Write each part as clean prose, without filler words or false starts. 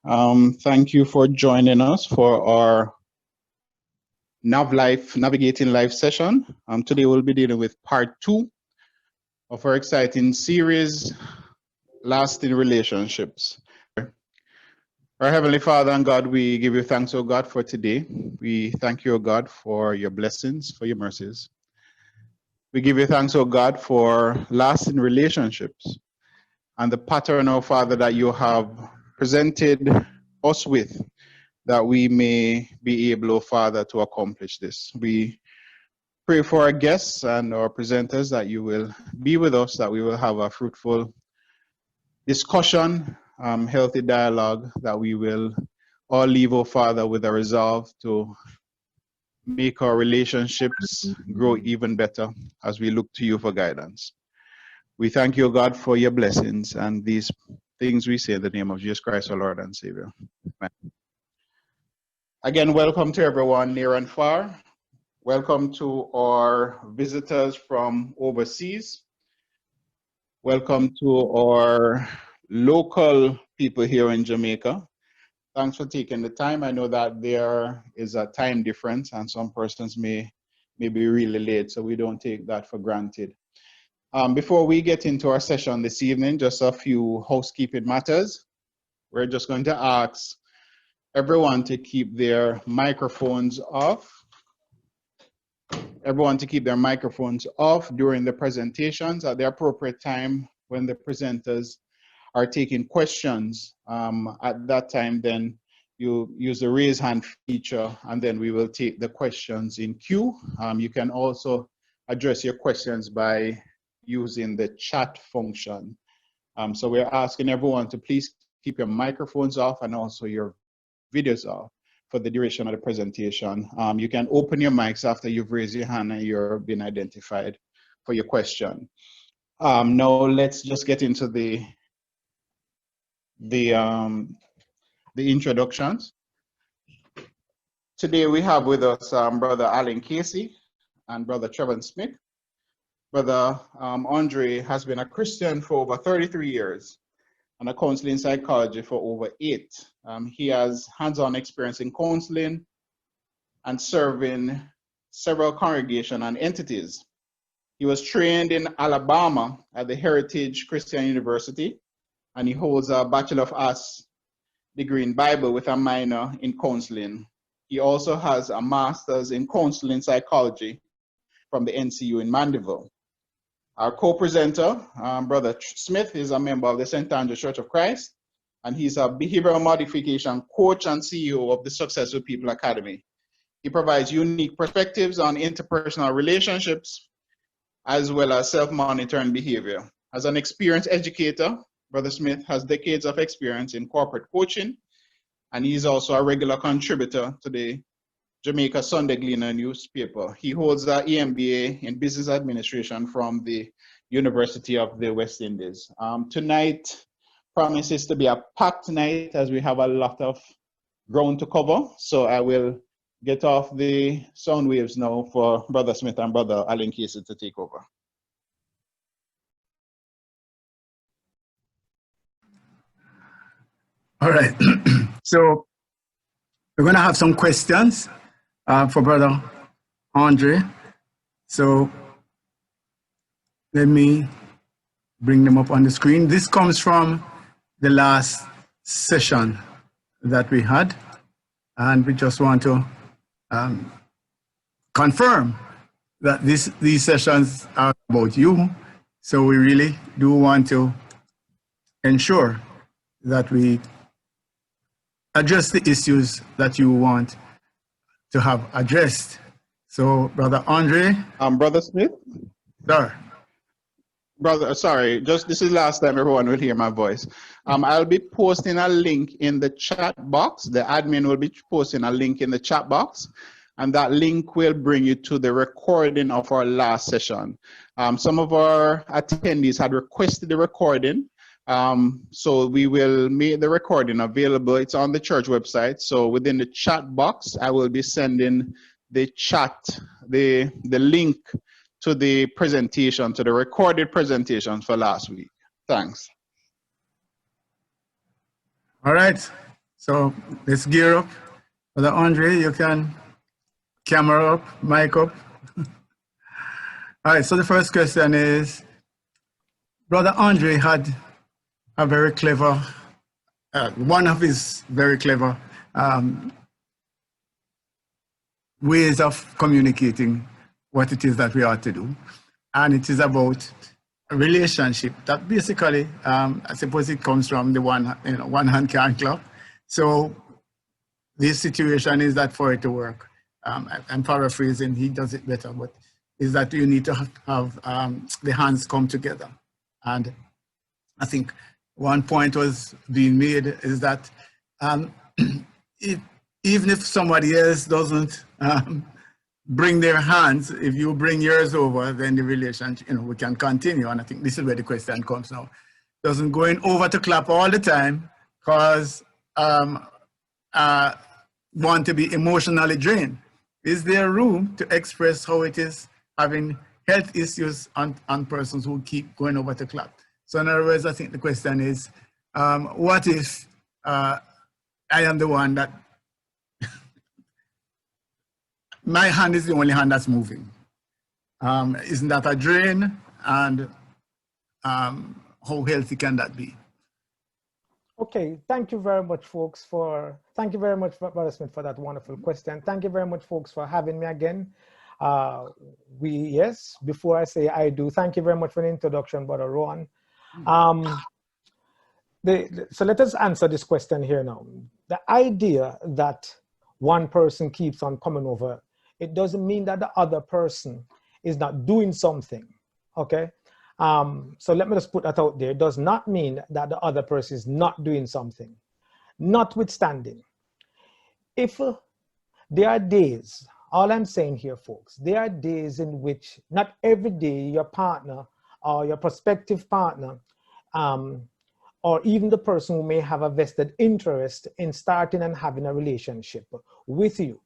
Thank you for joining us for our Navigating Life session. Today we'll be dealing with part 2 of our exciting series, Lasting Relationships. Our Heavenly Father and God, we give you thanks, O God, for today. We thank you, O God, for your blessings, for your mercies. We give you thanks, O God, for lasting relationships and the pattern, O Father, that you have presented us with, that we may be able, O Father, to accomplish this. We pray for our guests and our presenters that you will be with us, that we will have a fruitful discussion, healthy dialogue, that we will all leave, O Father, with a resolve to make our relationships grow even better as we look to you for guidance. We thank you, God, for your blessings, and these things we say in the name of Jesus Christ, our Lord and Savior. Amen. Again, welcome to everyone near and far. Welcome to our visitors from overseas. Welcome to our local people here in Jamaica. Thanks for taking the time. I know that there is a time difference and some persons may be really late, so we don't take that for granted. Before we get into our session this evening, just a few housekeeping matters. We're just going to ask everyone to keep their microphones off. Everyone to keep their microphones off during the presentations at the appropriate time when the presenters are taking questions. At that time, then you use the raise hand feature, and then we will take the questions in queue. You can also address your questions by using the chat function. So we're asking everyone to please keep your microphones off and also your videos off for the duration of the presentation. You can open your mics after you've raised your hand and you've been identified for your question. Now let's just get into the introductions. Today we have with us Brother Alan Casey and Brother Trevor Smith. Brother Andre has been a Christian for over 33 years and a counseling psychology for over 8. He has hands-on experience in counseling and serving several congregations and entities. He was trained in Alabama at the Heritage Christian University, and he holds a Bachelor of Arts degree in Bible with a minor in counseling. He also has a master's in counseling psychology from the NCU in Mandeville. Our co-presenter, Brother Smith, is a member of the St. Andrew's Church of Christ, and he's a behavioral modification coach and CEO of the Successful People Academy. He provides unique perspectives on interpersonal relationships, as well as self-monitoring behavior. As an experienced educator, Brother Smith has decades of experience in corporate coaching, and he's also a regular contributor to the Jamaica Sunday Gleaner newspaper. He holds an EMBA in business administration from the University of the West Indies. Tonight promises to be a packed night as we have a lot of ground to cover. So I will get off the sound waves now for Brother Smith and Brother Alan Casey to take over. All right. So we're going to have some questions for Brother Andre. So let me bring them up on the screen. This comes from the last session that we had, and we just want to confirm that these sessions are about you. So we really do want to ensure that we address the issues that you want to have addressed. So, Brother Andre. Brother Smith? Sir. Brother, sorry, just this is last time everyone will hear my voice. I'll be posting a link in the chat box. The admin will be posting a link in the chat box, and that link will bring you to the recording of our last session. Some of our attendees had requested the recording, so we will make the recording available. It's on the church website. So within the chat box, I will be sending the link to the presentation, to the recorded presentations for last week. Thanks. All right. So let's gear up. Brother Andre, you can camera up, mic up. All right, so the first question is, Brother Andre had a very clever, one of his very clever ways of communicating what it is that we ought to do. And it is about a relationship that basically, I suppose it comes from the one hand can't clap. So this situation is that for it to work, I'm paraphrasing, he does it better, but is that you need to have the hands come together. And I think one point was being made is that even if somebody else doesn't bring their hands, if you bring yours over, then the relationship, we can continue. And I think this is where the question comes now. Doesn't going over to clap all the time cause want to be emotionally drained? Is there room to express how it is having health issues on persons who keep going over to clap? So in other words, I think the question is, what if I am the one that my hand is the only hand that's moving? Isn't that a drain? And how healthy can that be? Okay, thank you very much, folks, thank you very much, Brother Smith, for that wonderful question. Thank you very much, folks, for having me again. Yes, before I say I do, thank you very much for the introduction, Brother Rowan. So let us answer this question here now. The idea that one person keeps on coming over, it doesn't mean that the other person is not doing something, okay? So let me just put that out there. It does not mean that the other person is not doing something. Notwithstanding, if there are days, all I'm saying here, folks, there are days in which not every day your partner or your prospective partner or even the person who may have a vested interest in starting and having a relationship with you,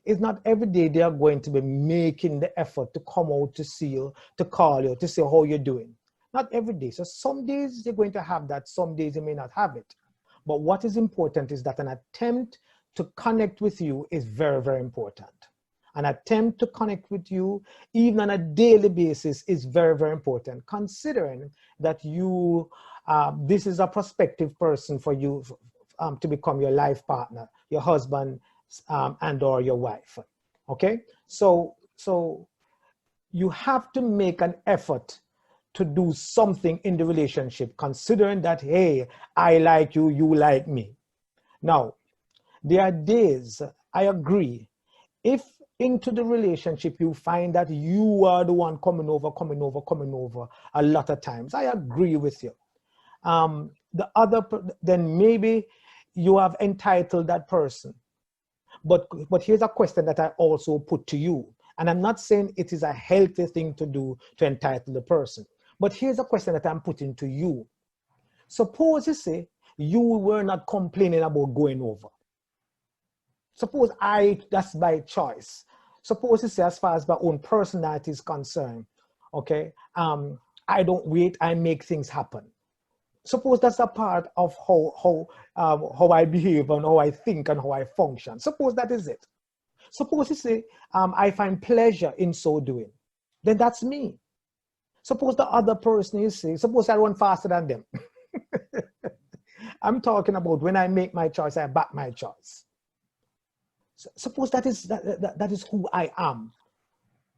it's not every day they are going to be making the effort to come out to see you, to call you, to say how you're doing. Not every day. So some days you're going to have that, some days you may not have it. But what is important is that an attempt to connect with you is very, very important. An attempt to connect with you, even on a daily basis, is very, very important, considering that you, this is a prospective person for you to become your life partner, your husband, and or your wife, okay? So you have to make an effort to do something in the relationship, considering that, hey, I like you, you like me. Now, there are days, I agree, if into the relationship you find that you are the one coming over a lot of times, I agree with you. Then maybe you have entitled that person. But here's a question that I also put to you. And I'm not saying it is a healthy thing to do to entitle the person. But here's a question that I'm putting to you. Suppose you say you were not complaining about going over. Suppose that's by choice. Suppose you say, as far as my own personality is concerned, okay, I don't wait, I make things happen. Suppose that's a part of how I behave and how I think and how I function. Suppose that is it. Suppose you say, I find pleasure in so doing. Then that's me. Suppose the other person you say, suppose I run faster than them. I'm talking about when I make my choice, I back my choice. Suppose that is who I am.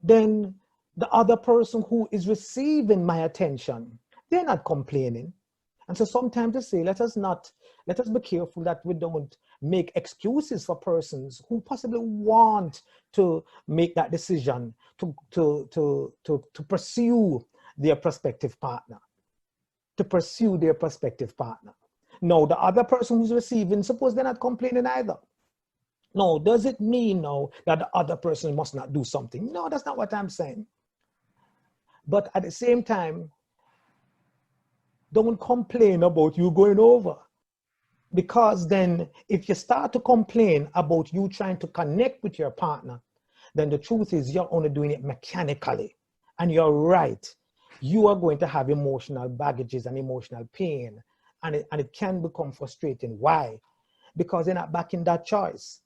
Then the other person who is receiving my attention, they're not complaining. And so sometimes they say, let us be careful that we don't make excuses for persons who possibly want to make that decision to pursue their prospective partner, No, the other person who's receiving, suppose they're not complaining either. No, does it mean now that the other person must not do something? No, that's not what I'm saying. But at the same time, don't complain about you going over. Because then if you start to complain about you trying to connect with your partner, then the truth is you're only doing it mechanically. And you're right. You are going to have emotional baggages and emotional pain. And it can become frustrating. Why? because they're not backing that choice.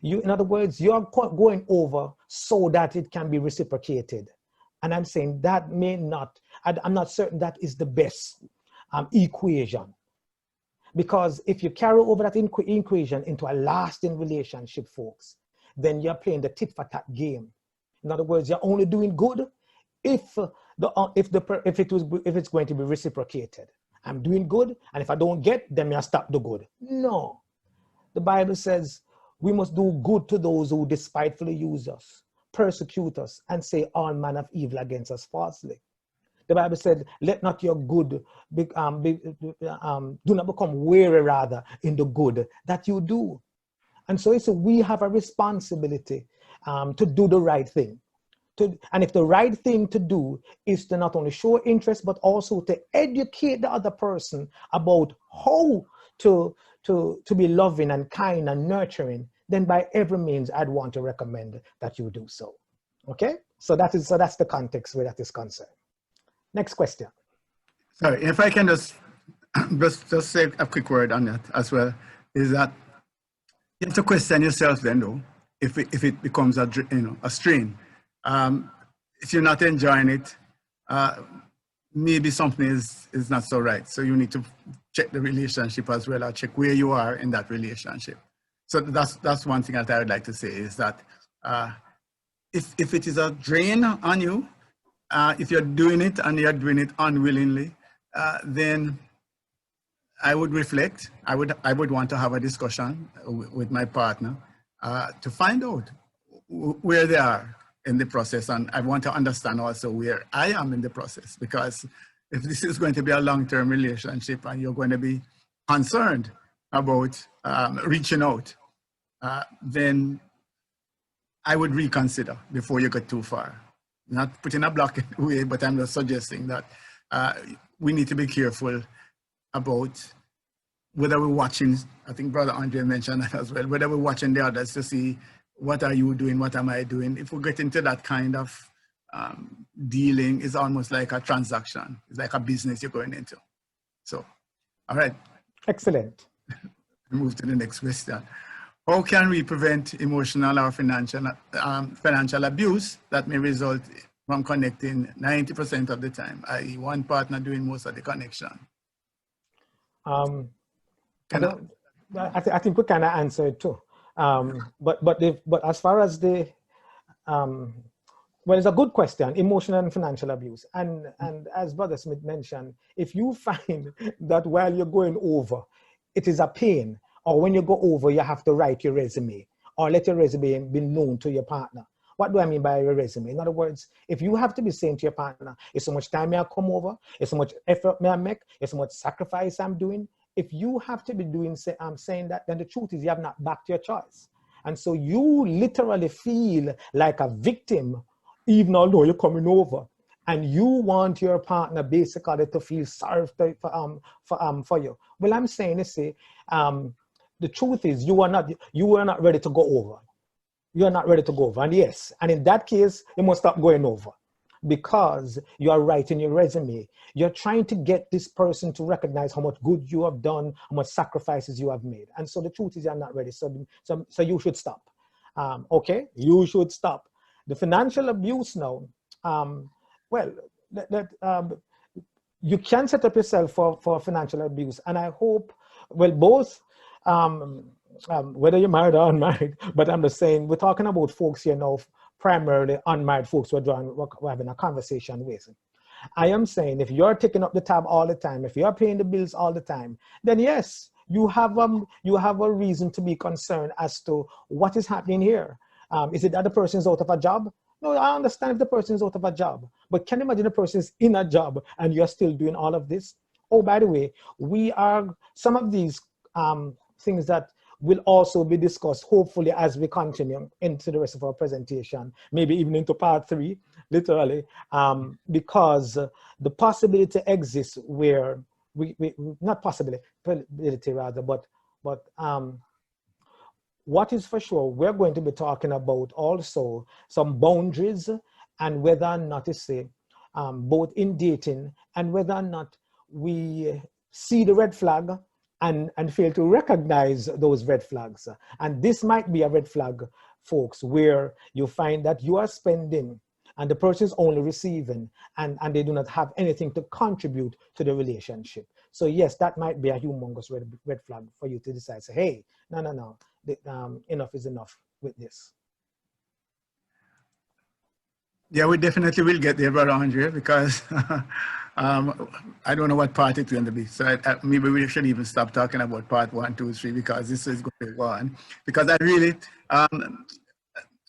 In other words, you're going over so that it can be reciprocated. And I'm saying that may not, I'm not certain that is the best equation. Because if you carry over that equation into a lasting relationship, folks, then you're playing the tit for tat game. In other words, you're only doing good if it's going to be reciprocated. I'm doing good, and if I don't get, then I stop the good. No. The Bible says we must do good to those who despitefully use us, persecute us, and say all manner of evil against us falsely. The Bible said, let not your good, do not become weary rather in the good that you do. And so we have a responsibility to do the right thing. And if the right thing to do is to not only show interest, but also to educate the other person about how to be loving and kind and nurturing, then by every means, I'd want to recommend that you do so. Okay? So that's the context where that is concerned. Next question. Sorry, if I can just say a quick word on that as well, is that you have to question yourself then, though, if it becomes a strain. If you're not enjoying it, maybe something is not so right. So you need to check the relationship as well, or check where you are in that relationship. So that's one thing that I would like to say is that if it is a drain on you, if you're doing it and you're doing it unwillingly, then I would reflect. I would want to have a discussion with my partner to find out where they are in the process, and I want to understand also where I am in the process, because if this is going to be a long-term relationship and you're going to be concerned about reaching out, then I would reconsider before you get too far. Not putting a block in the way, but I'm just suggesting that we need to be careful about whether we're watching, I think Brother Andre mentioned that as well, whether we're watching the others to see what are you doing, what am I doing. If we get into that kind of dealing, it's almost like a transaction. It's like a business you're going into. So, all right. Excellent. Move to the next question. How can we prevent emotional or financial abuse that may result from connecting 90% of the time, i.e. one partner doing most of the connection? I think we kind of answered too. But as far as well, it's a good question, emotional and financial abuse. And as Brother Smith mentioned, if you find that while you're going over, it is a pain, or when you go over, you have to write your resume or let your resume be known to your partner. What do I mean by your resume? In other words, if you have to be saying to your partner, it's so much time I come over, it's so much effort I make, it's so much sacrifice I'm doing. If you have to be doing, saying that, then the truth is you have not backed your choice. And so you literally feel like a victim, even although you're coming over. And you want your partner basically to feel sorry for you. Well, I'm saying to say, the truth is you are not ready to go over. You are not ready to go over. And yes, and in that case, you must stop going over, because you are writing your resume. You're trying to get this person to recognize how much good you have done, how much sacrifices you have made. And so the truth is you're not ready. So you should stop. Okay, you should stop. The financial abuse now, well, you can set up yourself for financial abuse. And I hope, well, both, whether you're married or unmarried, but I'm just saying, we're talking about folks here now, primarily unmarried folks we're having a conversation with. I am saying, if you're taking up the tab all the time, if you're paying the bills all the time, then yes, you have a reason to be concerned as to what is happening here. Is it that the person is out of a job? No, I understand if the person is out of a job, but can you imagine the person is in a job and you're still doing all of this? Oh, by the way, some of these things that will also be discussed, hopefully, as we continue into the rest of our presentation, maybe even into part 3, literally, because the possibility exists where not possibility rather, but what is for sure, we're going to be talking about also some boundaries and whether or not to say, both in dating and whether or not we see the red flag and fail to recognize those red flags. And this might be a red flag, folks, where you find that you are spending and the person is only receiving, and they do not have anything to contribute to the relationship. So yes, that might be a humongous red flag for you to decide, say, hey, no, enough is enough with this. Yeah, we definitely will get there, Brother Andre, because I don't know what part it's going to be. So maybe we should even stop talking about part 1, 2, 3, because this is going to go on. Because I really, I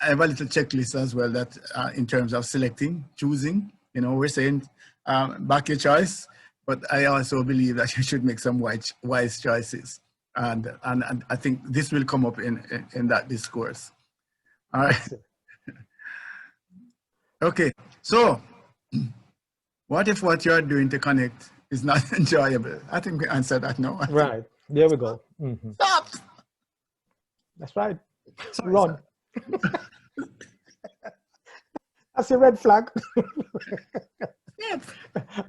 have a little checklist as well that in terms of selecting, choosing, we're saying back your choice, but I also believe that you should make some wise choices. And I think this will come up in that discourse. All right. Okay, so what if what you're doing to connect is not enjoyable? I think we answered that now. Right, there we go. Mm-hmm. Stop! That's right. Sorry, Run. That's a red flag.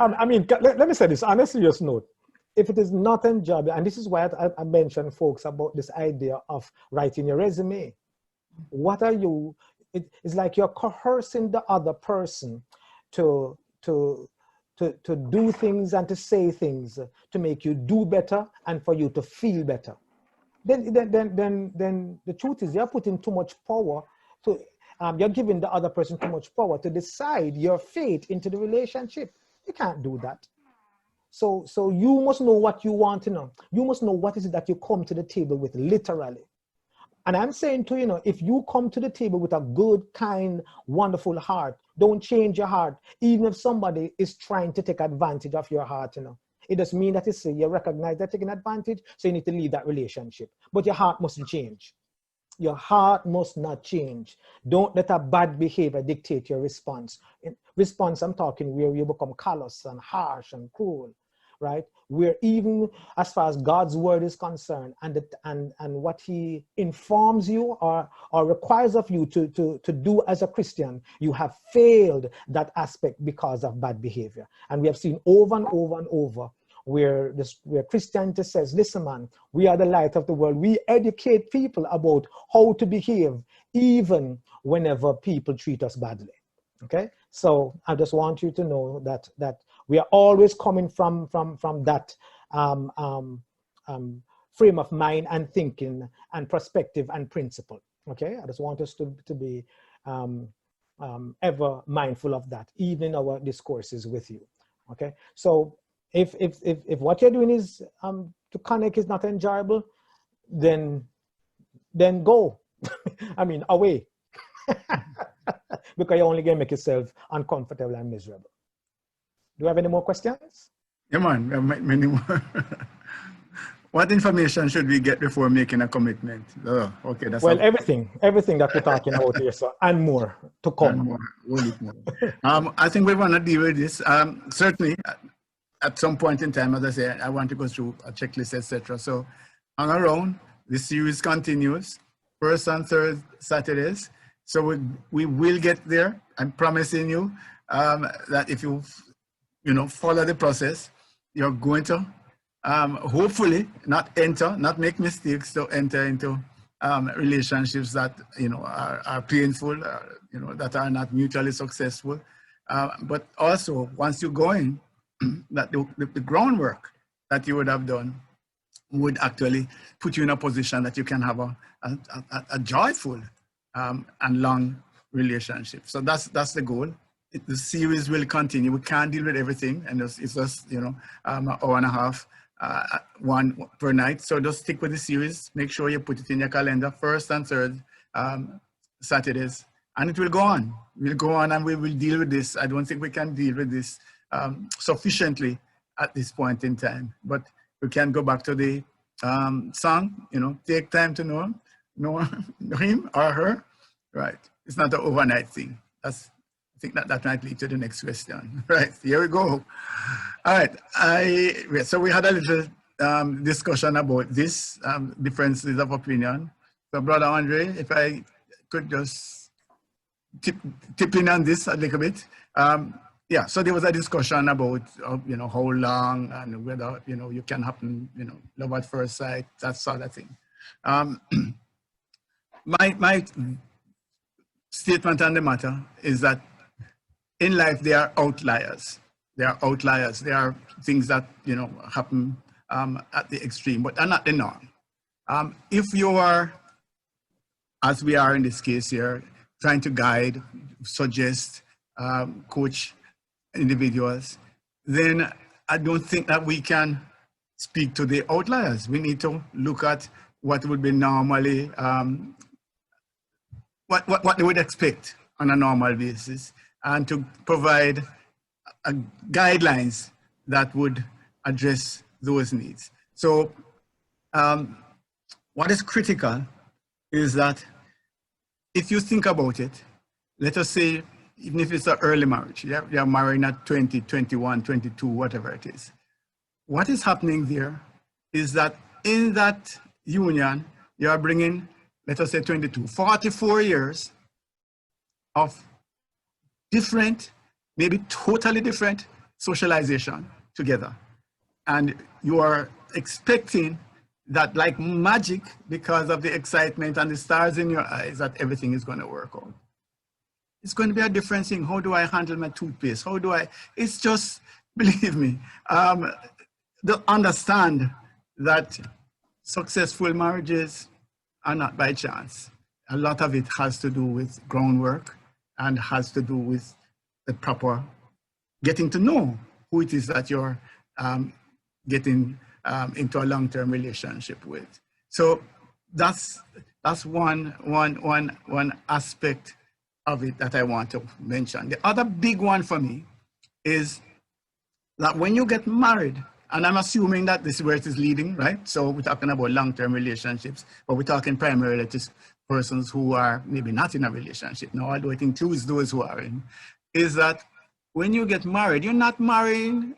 I mean, let me say this on a serious note. If it is not enjoyable, and this is why I mentioned, folks, about this idea of writing your resume. What are you? It's like you're coercing the other person to do things and to say things to make you do better and for you to feel better. Then the truth is you're putting too much power to, you're giving the other person too much power to decide your fate into the relationship. You can't do that. So you must know what you want to know. You must know what is it that you come to the table with, literally. And I'm saying to you, if you come to the table with a good, kind, wonderful heart, don't change your heart. Even if somebody is trying to take advantage of your heart, it doesn't mean that you recognize they're taking advantage, so you need to leave that relationship. But your heart mustn't change. Your heart must not change. Don't let a bad behavior dictate your response. In response, I'm talking where you become callous and harsh and cruel, right? Where even as far as God's word is concerned and what he informs you or requires of you to do as a Christian, you have failed that aspect because of bad behavior. And we have seen over and over and over where Christianity says, listen, man, we are the light of the world. We educate people about how to behave even whenever people treat us badly. Okay, so I just want you to know that we are always coming from that frame of mind and thinking and perspective and principle. Okay, I just want us to be ever mindful of that, even in our discourses with you. Okay, so if what you're doing is to connect is not enjoyable, then go. I mean, away. Because you're only going to make yourself uncomfortable and miserable. Do you have any more questions? Yeah, man, we have many more. What information should we get before making a commitment? Oh, okay, that's well, everything that we're talking about here, so, and more to come. I think we want to deal with this. Certainly, at some point in time, as I say, I want to go through a checklist, etc. So, hang around. The series continues, first and third Saturdays. So we will get there. I'm promising you that if you follow the process, you're going to hopefully not make mistakes to enter into relationships that are painful, that are not mutually successful. But also, once you go in, that the groundwork that you would have done would actually put you in a position that you can have a joyful and long relationship. So that's the goal. The series will continue. We can't deal with everything, and it's just an hour and a half, one per night. So just stick with the series. Make sure you put it in your calendar, first and third Saturdays, and it will go on. We'll go on, and we will deal with this. I don't think we can deal with this sufficiently at this point in time, but we can go back to the song. Take time to know him or her, right? It's not an overnight thing. I think that might lead to the next question. Right, here we go. All right, so we had a little discussion about this, differences of opinion. So Brother Andre, if I could just tip in on this a little bit. yeah, so there was a discussion about, you know, how long and whether, you know, you can happen, you know, love at first sight, that sort of thing. My statement on the matter is that in life, there are outliers. There are outliers. There are things that, you know, happen at the extreme, but are not the norm. If you are, as we are in this case here, trying to guide, suggest, coach individuals, then I don't think that we can speak to the outliers. We need to look at what would be normally, what they would expect on a normal basis, and to provide guidelines that would address those needs. So what is critical is that if you think about it, let us say, even if it's an early marriage, you're marrying at 20, 21, 22, whatever it is. What is happening there is that in that union, you are bringing, let us say 22, 44 years of different, maybe totally different socialization together. And you are expecting that, like magic, because of the excitement and the stars in your eyes, that everything is going to work out. It's going to be a different thing. How do I handle my toothpaste? How do I, it's just, believe me, understand that successful marriages are not by chance. A lot of it has to do with groundwork and has to do with the proper getting to know who it is that you're getting into a long-term relationship with. So that's one aspect of it that I want to mention. The other big one for me is that when you get married, and I'm assuming that this is where it is leading, right? So we're talking about long-term relationships, but we're talking primarily to persons who are maybe not in a relationship now, although it includes those who are in, is that when you get married, you're not marrying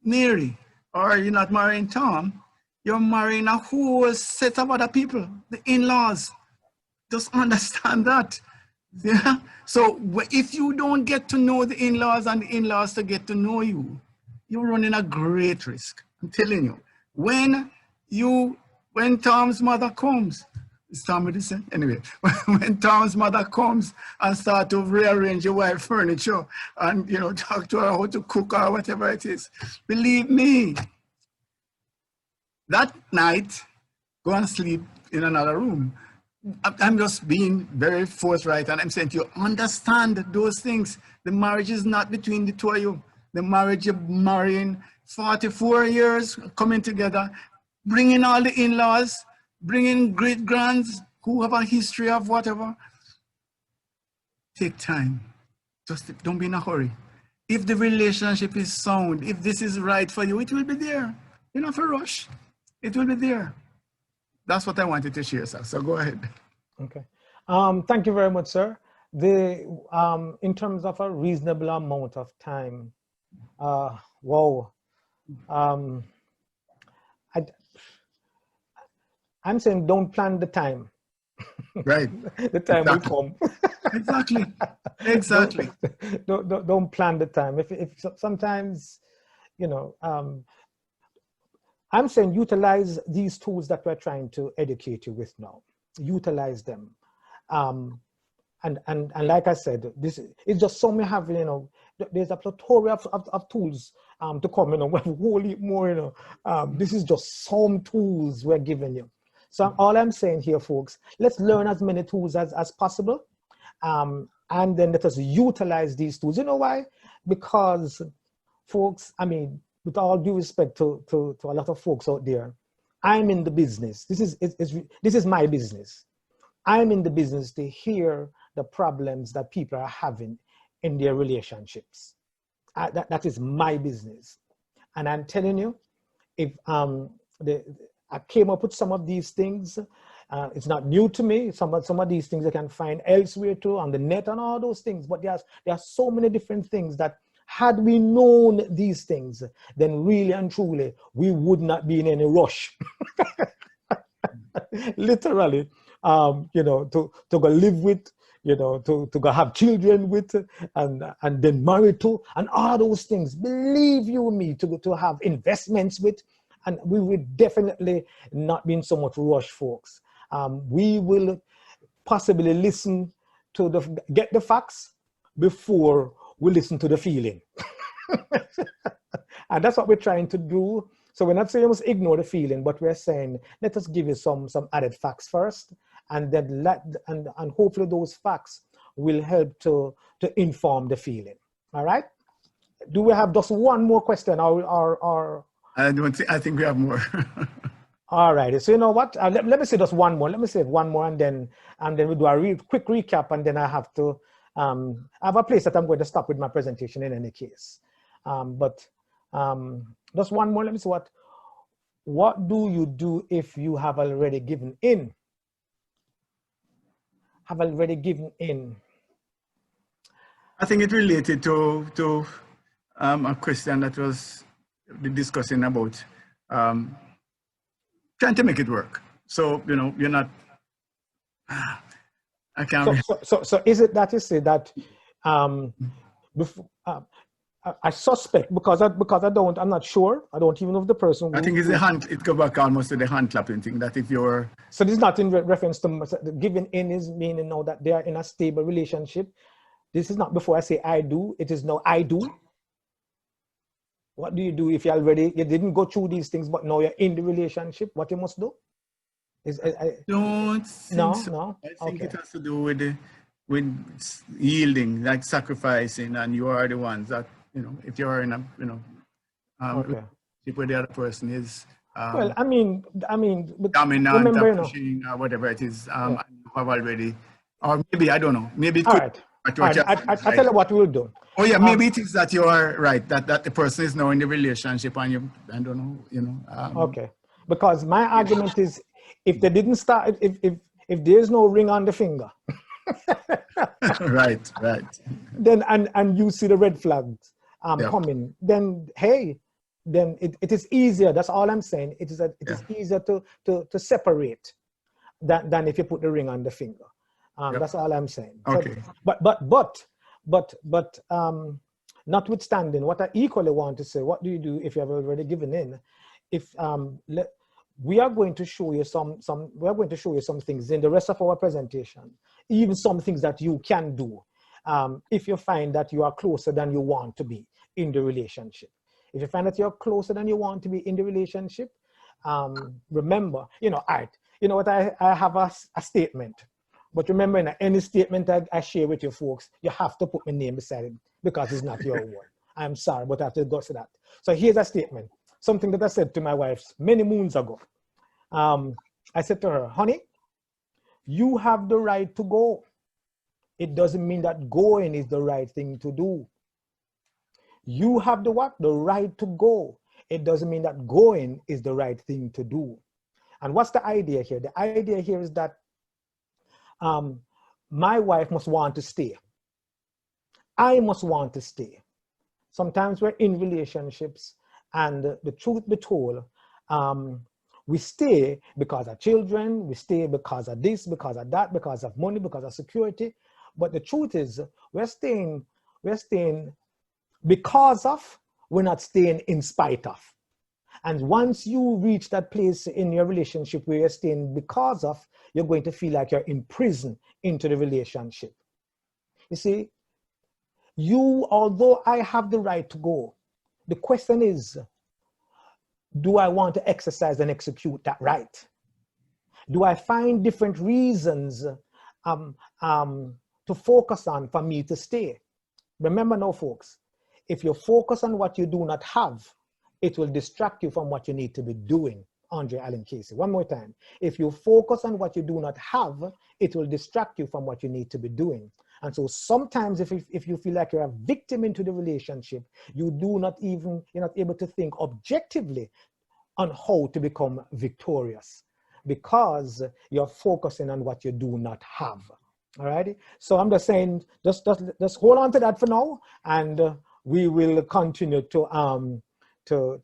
Mary, or you're not marrying Tom, you're marrying a whole set of other people, the in-laws. Just understand that. Yeah. So if you don't get to know the in-laws and the in-laws to get to know you, you're running a great risk. I'm telling you. When Tom's mother comes, is Tom with this? Anyway, when Tom's mother comes and start to rearrange your wife's furniture and, you know, talk to her how to cook or whatever it is, believe me, that night, go and sleep in another room. I'm just being very forthright, and I'm saying to you, understand those things. The marriage is not between the two of you. The marriage, you're marrying 44 years, coming together, bringing all the in-laws, bringing great-grands who have a history of whatever. Take time. Just don't be in a hurry. If the relationship is sound, if this is right for you, it will be there. You don't have to rush. It will be there. That's what I wanted to share, sir. So go ahead. Okay. Thank you very much, sir. In terms of a reasonable amount of time, wow. I'm saying don't plan the time. Right. The time will come. Exactly. Exactly. Don't plan the time. If sometimes, you know, I'm saying utilize these tools that we're trying to educate you with now. Utilize them. And like I said, this is just some we have, you know, there's a plethora of tools to come, you know, we have a whole heap more, you know. This is just some tools we're giving you. So all I'm saying here, folks, let's learn as many tools as possible. And then let us utilize these tools. You know why? Because, folks, I mean, with all due respect to a lot of folks out there, I'm in the business. This is my business. I'm in the business to hear the problems that people are having in their relationships. That is my business. And I'm telling you, if I came up with some of these things, it's not new to me. Some of these things I can find elsewhere too, on the net and all those things. But there are so many different things that, had we known these things, then really and truly, we would not be in any rush. Literally, you know, to go live with, you know, to go have children with, and then married to, and all those things. Believe you me, to have investments with, and we will definitely not be in so much rush, folks. We will possibly listen to get the facts before we listen to the feeling. And that's what we're trying to do. So we're not saying you must ignore the feeling, but we're saying, let us give you some added facts first, and then and hopefully those facts will help to inform the feeling. All right? Do we have just one more question, or I don't think, I think we have more. all right. So you know what? Let me say just one more. Let me say one more, and then we do a quick recap, and then I have to I have a place that I'm going to stop with my presentation in any case. Just one more. Let me see what do you do if you have already given in? Have already given in. I think it related to a question that was discussing about trying to make it work. So, you know, you're not, I can't. So is it that you say that before, I suspect, because I'm not sure. I don't even know if the person. I think it's the hand. It goes back almost to the hand clapping thing. That if you're. So this is not in reference to giving in, is meaning now that they are in a stable relationship. This is not before I say I do. It is now I do. What do you do if you didn't go through these things, but now you're in the relationship? What you must do? Don't think so. No. I think it has to do with yielding, like sacrificing, and you are the ones that, you know, if you're in a, you know, relationship where the other person is well, I mean dominant, remember, or pushing, or whatever it is, and you have already, or maybe, I don't know, maybe it all could. right. I tell you what we'll do. Oh yeah, maybe it is that you are right, that the person is now in the relationship, and you, I don't know, you know. Okay, because my argument is, if they didn't start, if there's no ring on the finger, right. then and you see the red flags coming, then hey, then it is easier. That's all I'm saying. It is easier to separate than if you put the ring on the finger. That's all I'm saying. Okay. So, but notwithstanding, what I equally want to say, what do you do if you have already given in? If we are going to show you we are going to show you some things in the rest of our presentation, even some things that you can do if you find that you are closer than you want to be in the relationship. If you find that you're closer than you want to be in the relationship, remember, you know, what I have a statement. But remember, in any statement I share with you folks, you have to put my name beside it because it's not your word. I'm sorry, but I have to go to that. So here's a statement, something that I said to my wife many moons ago. I said to her, honey, you have the right to go. It doesn't mean that going is the right thing to do. You have the what? The right to go. It doesn't mean that going is the right thing to do. And what's the idea here? The idea here is that my wife must want to stay. I must want to stay. Sometimes we're in relationships, and the truth be told, we stay because of children, we stay because of this, because of that, because of money, because of security. But the truth is, we're staying because of, we're not staying in spite of. And once you reach that place in your relationship where you're staying because of, you're going to feel like you're in prison into the relationship. You see, although I have the right to go, the question is, do I want to exercise and execute that right? Do I find different reasons to focus on for me to stay? Remember now, folks, if you focus on what you do not have, it will distract you from what you need to be doing. Andre Allen Casey. One more time. If you focus on what you do not have, it will distract you from what you need to be doing. And so sometimes if you feel like you're a victim into the relationship, you're not able to think objectively on how to become victorious because you're focusing on what you do not have. All right. So I'm just saying, just hold on to that for now, and we will continue to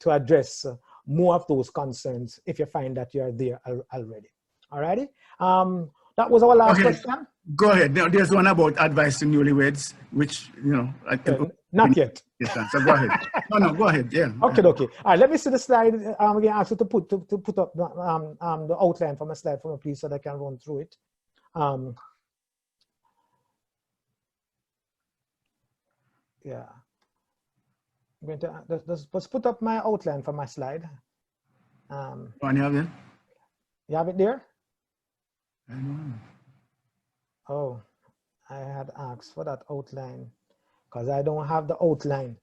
address more of those concerns if you find that you're there already. All righty. That was our last Okay. question? Go ahead. Now, there's one about advice to newlyweds, which, you know, I can. Not yet. Yes, so go ahead. No, go ahead. Yeah. Okay. All right, let me see the slide. I'm going to ask you to put up the outline for my slide for me, please, so that I can run through it. Yeah. I'm going to let's put up my outline for my slide. One you have it? You have it there? I know. Oh, I had asked for that outline because I don't have the outline.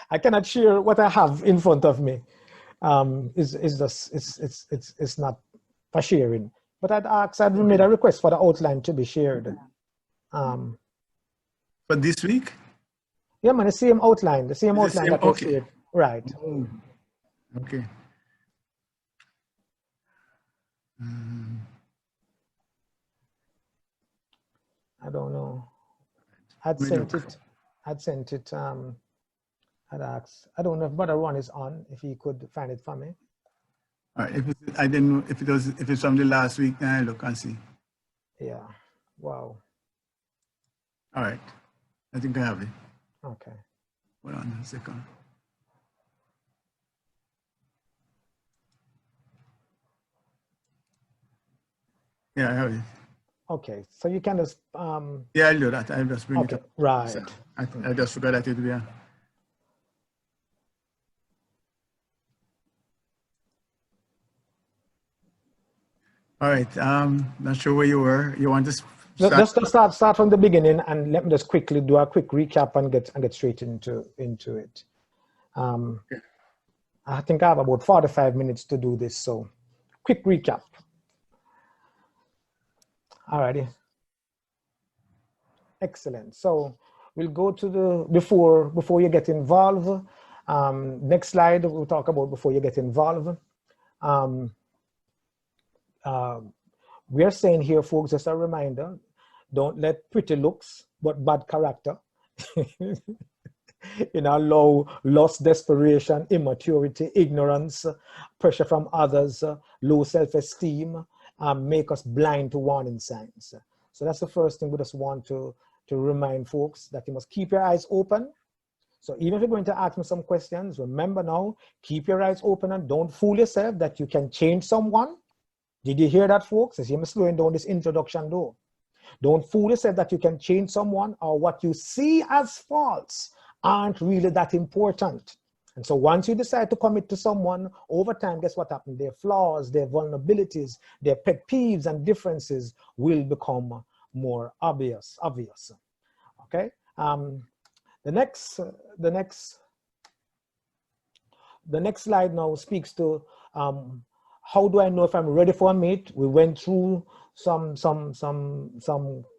I cannot share what I have in front of me. It's not for sharing. But I'd made a request for the outline to be shared. For this week? Yeah, man, the same outline that was shared. Right. Oh, okay. I don't know. I'd sent it. I'd asked. I don't know if Brother Ron is on. If he could find it for me. All right. I didn't know if it's from the last week. Then I look and see. Yeah. Wow. All right. I think I have it. Okay. Hold on a second. Yeah, I have it. Okay. So you can just Yeah, I'll do that. I'll just bring it up. Right. I just forgot that it would be on. All right. Not sure where you were. You want to just start from the beginning, and let me just quickly do a quick recap and get straight into it. Okay. I think I have about 45 minutes to do this, so quick recap. Alrighty. Excellent. So we'll go to the before you get involved. Next slide, we'll talk about before you get involved. We are saying here, folks, just a reminder, don't let pretty looks but bad character allow lust, desperation, immaturity, ignorance, pressure from others, low self-esteem, make us blind to warning signs. So that's the first thing we just want to remind folks, that you must keep your eyes open. So even if you're going to ask me some questions, remember now, keep your eyes open and don't fool yourself that you can change someone. Did you hear that, folks? As I'm slowing down this introduction though. Don't fool yourself that you can change someone, or what you see as faults aren't really that important. And so once you decide to commit to someone, over time, guess what happens? Their flaws, their vulnerabilities, their pet peeves and differences will become more obvious. Okay. The next slide now speaks to how do I know if I'm ready for a mate? We went through some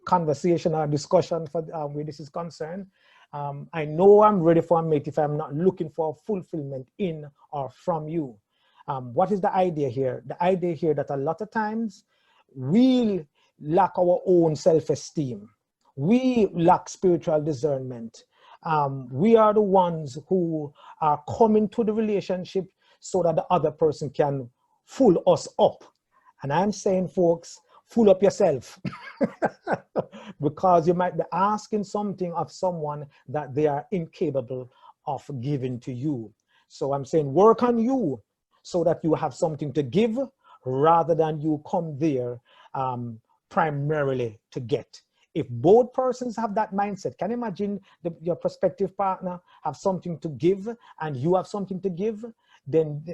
conversation or discussion for where this is concerned. I know I'm ready for a mate if I'm not looking for fulfillment in or from you. What is the idea here? The idea here that a lot of times we lack our own self-esteem. We lack spiritual discernment. We are the ones who are coming to the relationship so that the other person can fool us up. And I'm saying, folks, fool up yourself because you might be asking something of someone that they are incapable of giving to you. So I'm saying work on you so that you have something to give rather than you come there primarily to get. If both persons have that mindset, can you imagine your prospective partner have something to give and you have something to give? Then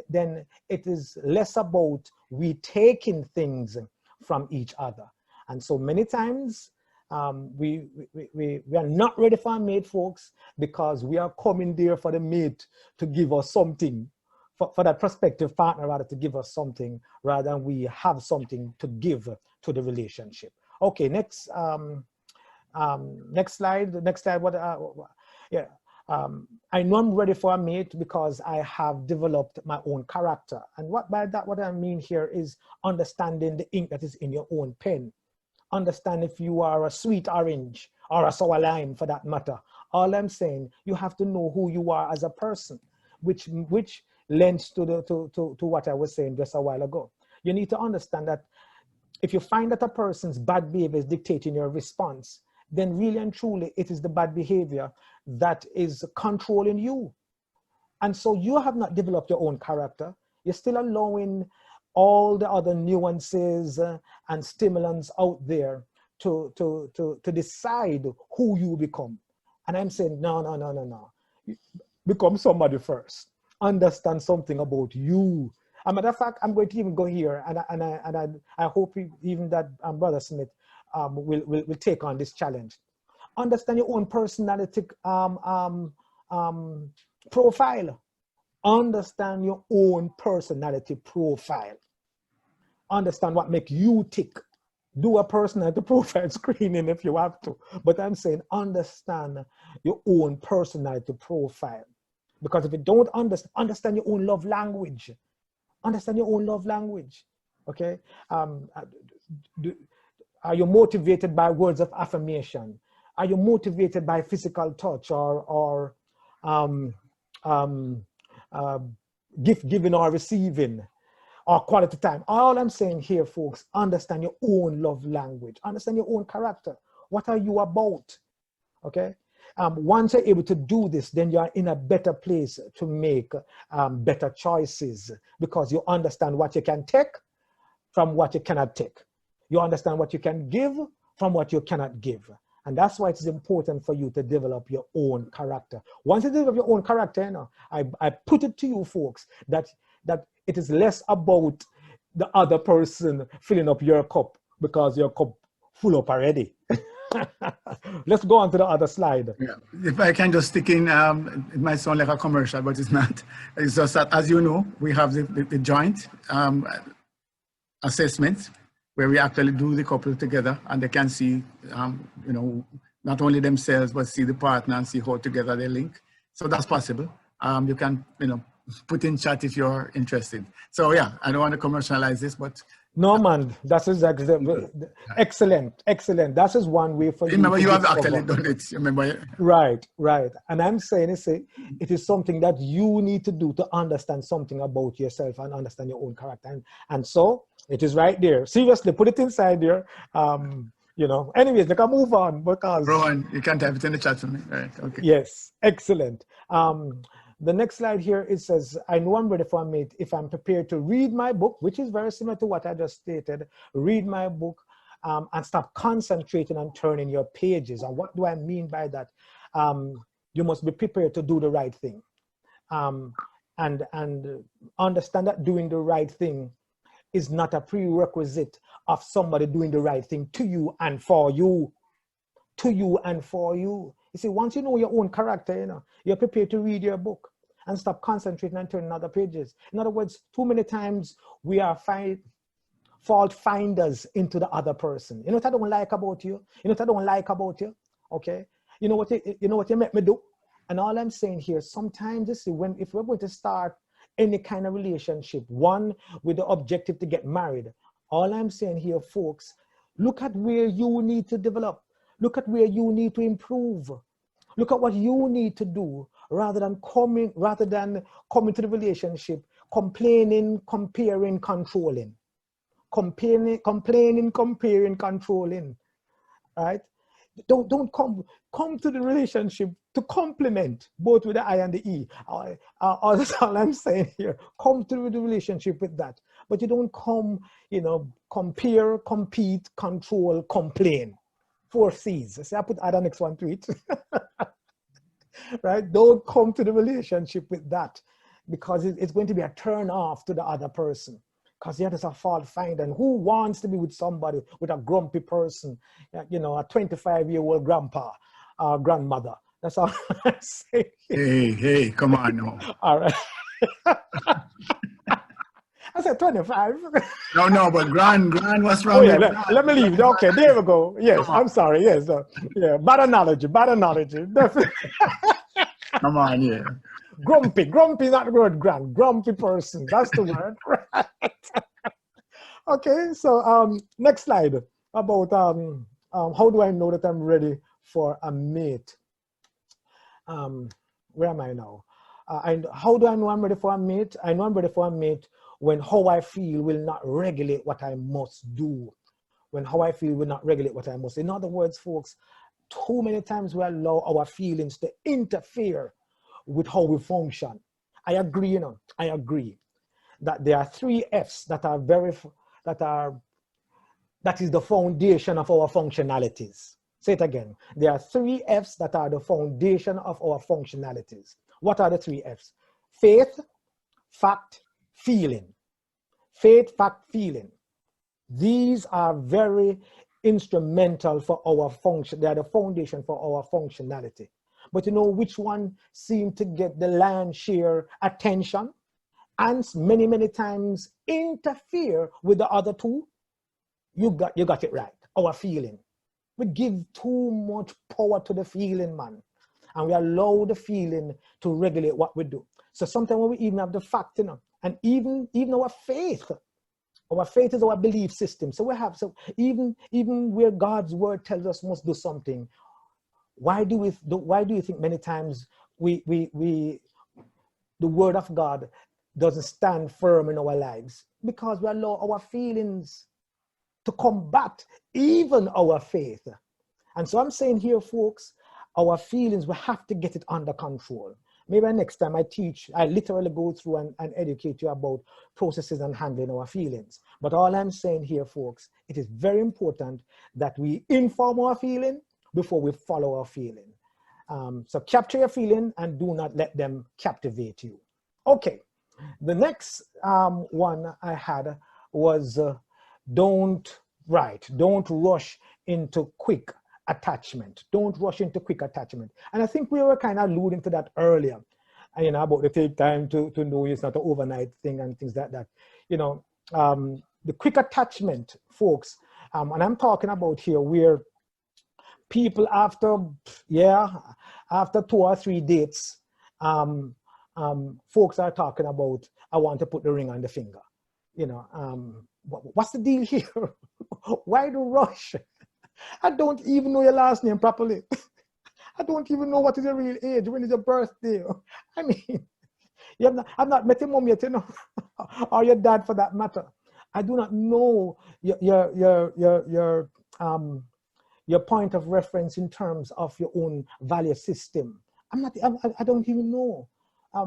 it is less about we taking things from each other. And so many times we are not ready for a mate, folks, because we are coming there for the mate to give us something, for that prospective partner rather to give us something rather than we have something to give to the relationship. Okay, next slide. I know I'm ready for a mate because I have developed my own character. And what I mean here is understanding the ink that is in your own pen. Understand if you are a sweet orange or a sour lime for that matter. All I'm saying, you have to know who you are as a person, which lends to what I was saying just a while ago. You need to understand that if you find that a person's bad behavior is dictating your response, then really and truly it is the bad behavior that is controlling you. And so you have not developed your own character. You're still allowing all the other nuances and stimulants out there to decide who you become. And I'm saying, no. Become somebody first. Understand something about you. As a matter of fact, I'm going to even go here, and I hope even that Brother Smith will take on this challenge. Understand your own personality profile. Understand your own personality profile. Understand what makes you tick. Do a personality profile screening if you have to. But I'm saying understand your own personality profile. Because if you don't understand your own love language, understand your own love language, okay? Are you motivated by words of affirmation? Are you motivated by physical touch or gift giving or receiving or quality time? All I'm saying here, folks, understand your own love language, understand your own character. What are you about? Okay. Once you're able to do this, then you're in a better place to make better choices, because you understand what you can take from what you cannot take. You understand what you can give from what you cannot give. And that's why it's important for you to develop your own character. Once you develop your own character, you know, I put it to you folks that it is less about the other person filling up your cup because your cup full up already. Let's go on to the other slide. Yeah. If I can just stick in, it might sound like a commercial, but it's not. It's just that, as you know, we have the joint assessment where we actually do the couple together, and they can see, you know, not only themselves, but see the partner and see how together they link. So that's possible. You can, you know, put in chat if you're interested. So yeah, I don't want to commercialize this, but no, man, that is excellent, excellent. That is one way for you. Remember, you have actually done it. Remember, right. And I'm saying, it is something that you need to do to understand something about yourself and understand your own character. And so it is right there. Seriously, put it inside there. You know. Anyways, they can move on because Rowan, you can type it in the chat for me. Right. Okay. Yes. Excellent. The next slide here, it says, I know I'm ready for a mate if I'm prepared to read my book, which is very similar to what I just stated, read my book and stop concentrating on turning your pages. And what do I mean by that? You must be prepared to do the right thing. And understand that doing the right thing is not a prerequisite of somebody doing the right thing to you and for you. To you and for you. You see, once you know your own character, you know, you're prepared to read your book and stop concentrating on turning other pages. In other words, too many times we are fault finders into the other person. You know what I don't like about you? You know what I don't like about you? Okay. You know what you make me do? And all I'm saying here, sometimes you see, if we're going to start any kind of relationship, one with the objective to get married, all I'm saying here, folks, look at where you need to develop. Look at where you need to improve. Look at what you need to do rather than coming to the relationship, complaining, comparing, controlling. Complaining, comparing, controlling. Right? Don't come to the relationship to complement, both with the I and the E. That's all I'm saying here. Come to the relationship with that. But you don't come, you know, compare, compete, control, complain. 4 C's. So I put add the next one to it. Right? Don't come to the relationship with that, because it's going to be a turn off to the other person. Because yeah, there's a fault finder. And who wants to be with somebody with a grumpy person? You know, a 25-year-old grandpa or grandmother. That's all I'm saying. Hey, come on now. All right. I said 25. No, but grand, what's wrong? Oh yeah, let me leave. Okay, there we go. Yes, I'm sorry. Yes, yeah, bad analogy. Definitely. Come on, yeah. Grumpy, not the word grand. Grumpy person. That's the word. Right. Okay, so next slide about how do I know that I'm ready for a mate? Where am I now? And how do I know I'm ready for a mate? I know I'm ready for a mate when how I feel will not regulate what I must do. When how I feel will not regulate what I must. In other words, folks, too many times we allow our feelings to interfere with how we function. I agree, I agree that there are 3 F's that are that is the foundation of our functionalities. Say it again. There are 3 F's that are the foundation of our functionalities. What are the 3 F's? Faith, fact, feeling. Faith, fact, feeling. These are very instrumental for our function. They are the foundation for our functionality. But you know which one seemed to get the lion's share attention and many, many times interfere with the other 2? You got it right. Our feeling. We give too much power to the feeling, man. And we allow the feeling to regulate what we do. So sometimes when we even have the fact, and even our faith. Our faith is our belief system. So even where God's word tells us must do something, why do you think many times the word of God doesn't stand firm in our lives? Because we allow our feelings to combat even our faith. And so I'm saying here, folks, our feelings, we have to get it under control. Maybe next time I teach, I literally go through and educate you about processes and handling our feelings. But all I'm saying here, folks, it is very important that we inform our feeling before we follow our feeling. So capture your feeling and do not let them captivate you. Okay, the next one I had was don't rush into quick attachment. Don't rush into quick attachment. And I think we were kind of alluding to that earlier, about the take time to know it's not an overnight thing and things like that. The quick attachment, folks, and I'm talking about here where people after 2 or 3 dates, folks are talking about, I want to put the ring on the finger. What's the deal here? Why the rush? I don't even know your last name properly. I don't even know what is your real age. When is your birthday? I mean, I've not met your mom yet, or your dad for that matter. I do not know your point of reference in terms of your own value system. I don't even know. I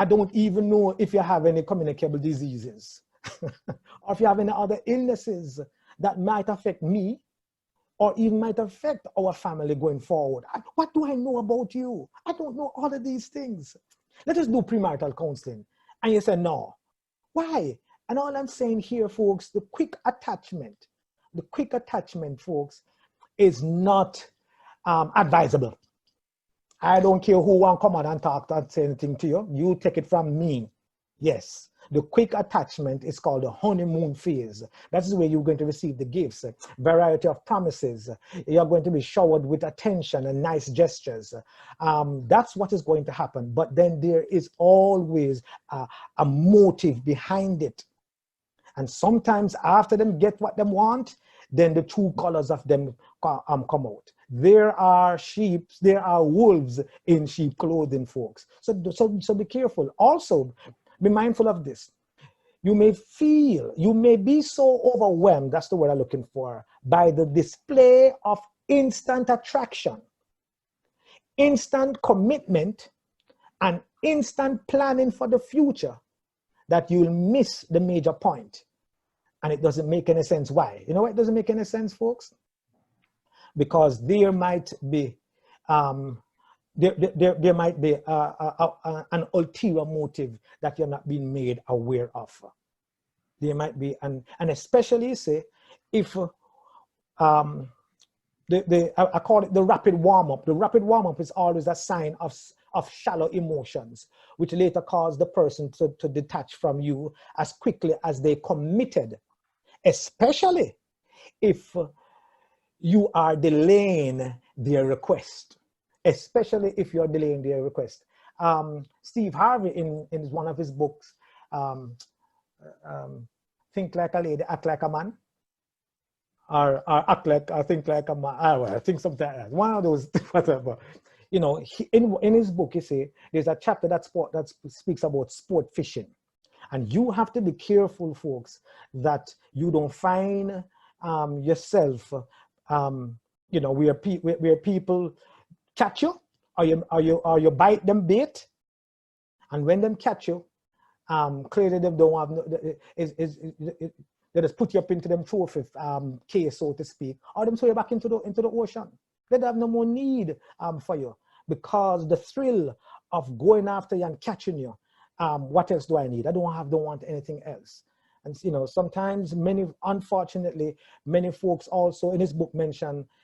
don't even know if you have any communicable diseases or if you have any other illnesses that might affect me or even might affect our family going forward. What do I know about you? I don't know all of these things. Let us do premarital counseling. And you say, no. Why? And all I'm saying here, folks, the quick attachment, folks, is not advisable. I don't care who want to come out and talk and say anything to you. You take it from me. Yes, the quick attachment is called the honeymoon phase. That's where you're going to receive the gifts, a variety of promises. You're going to be showered with attention and nice gestures. That's what is going to happen. But then there is always a motive behind it. And sometimes after them get what they want, then the true colors of them come out. There are wolves in sheep clothing, folks. So be careful. Also, be mindful of this. You may be so overwhelmed, that's the word I'm looking for, by the display of instant attraction, instant commitment, and instant planning for the future that you'll miss the major point. And it doesn't make any sense. Why? You know why it doesn't make any sense, folks? Because there might be an ulterior motive that you're not being made aware of. There might be, and especially say, if I call it the rapid warm-up. The rapid warm-up is always a sign of shallow emotions, which later cause the person to detach from you as quickly as they committed, especially if you are delaying their request, Steve Harvey, in one of his books, Think Like a Lady, Act Like a Man, or Act Like, I Think Like a Man, I think something like that. One of those, whatever. you know, in his book, you see, there's a chapter that speaks about sport fishing. And you have to be careful, folks, that you don't find yourself, you know, where people catch you, or you bite them bait, and when them catch you, clearly they don't have they just put you up into them trophy case, so to speak, or them throw you back into the ocean. They have no more need for you, because the thrill of going after you and catching you. What else do I need? I don't want anything else. And you know, sometimes unfortunately, many folks also in his book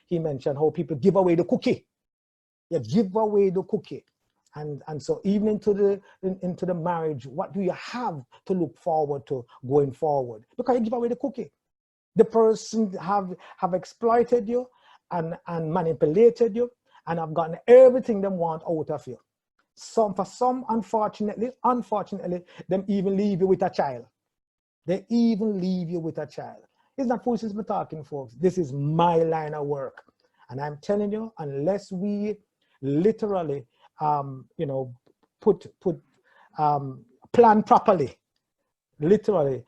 he mentioned how people give away the cookie. You give away the cookie. And so even into the marriage, what do you have to look forward to going forward? Because you give away the cookie. The person have exploited you and manipulated you and have gotten everything they want out of you. For some, unfortunately, them even leave you with a child. They even leave you with a child. It's not foolishness we're talking, folks. This is my line of work. And I'm telling you, unless we literally, you know, plan properly, literally,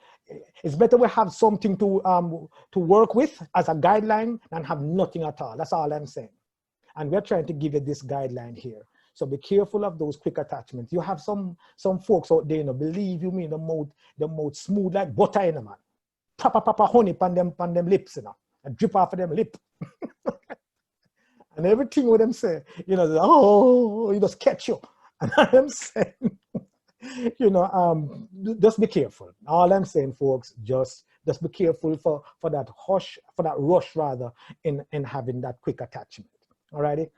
it's better we have something to work with as a guideline than have nothing at all. That's all I'm saying. And we're trying to give you this guideline here. So be careful of those quick attachments. You have some folks out there, you know, believe you me, the mouth smooth like butter, you know, man. Proper honey on them lips, you know, and drip off of them lip. And everything with them say, you know, oh, you just catch you. And I'm saying, you know, just be careful. All I'm saying, folks, just be careful for that rush rather in having that quick attachment. Alrighty.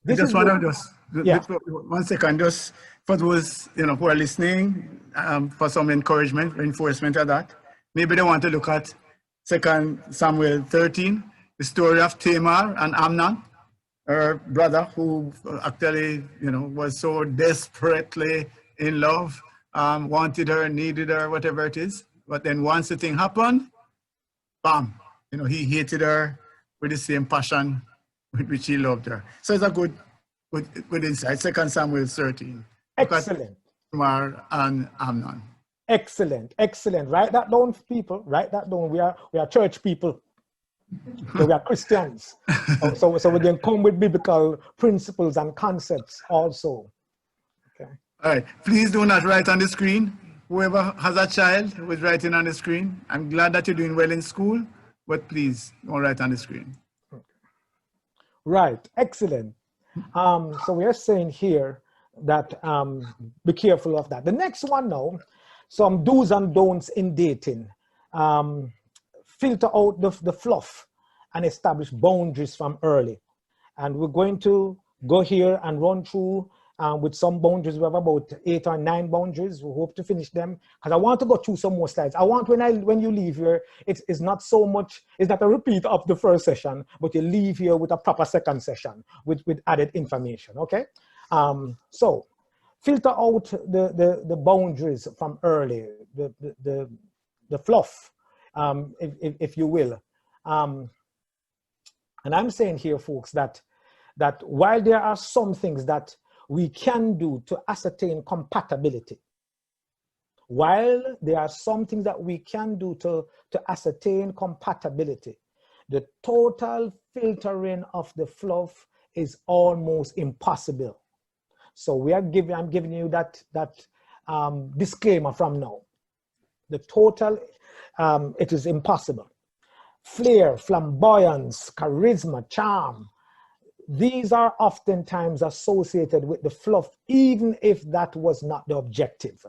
I just want to 1 second, just for those, you know, who are listening, for some encouragement, reinforcement of that. Maybe they want to look at 2 Samuel 13, the story of Tamar and Amnon, her brother, who actually, you know, was so desperately in love, wanted her, needed her, whatever it is. But then once the thing happened, bam, you know, he hated her with the same passion with which he loved her. So it's a good insight. 2 Samuel 13. Excellent. Tamar and Amnon. Excellent. Write that down, people. Write that down. We are church people. So we are Christians. so we can come with biblical principles and concepts also. Okay. All right. Please do not write on the screen. Whoever has a child who is writing on the screen, I'm glad that you're doing well in school, but please don't write on the screen. Right, excellent. So we are saying here that be careful of that. The next one now, some do's and don'ts in dating. Filter out the fluff and establish boundaries from early. And we're going to go here and run through with some boundaries. We have about 8 or 9 boundaries. We hope to finish them because I want to go through some more slides. I want when you leave here, it's not so much, it's not a repeat of the first session, but you leave here with a proper second session with added information, okay? So filter out the boundaries from early, the fluff, if you will. And I'm saying here, folks, that while there are some things that we can do to ascertain compatibility, while there are some things that we can do to ascertain compatibility, the total filtering of the fluff is almost impossible. So I'm giving you that disclaimer from now. The total, it is impossible. Flair, flamboyance, charisma, charm, these are oftentimes associated with the fluff, even if that was not the objective.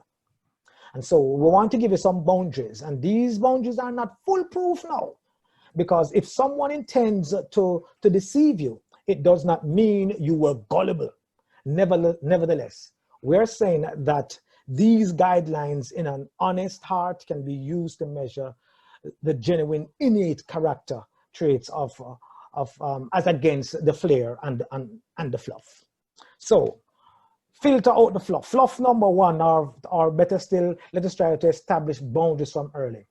And so we want to give you some boundaries, and these boundaries are not foolproof now, because if someone intends to deceive you, it does not mean you were gullible. Nevertheless, we're saying that these guidelines in an honest heart can be used to measure the genuine innate character traits of as against the flair and the fluff. So filter out the fluff. Fluff number 1, or better still, let us try to establish boundaries from early.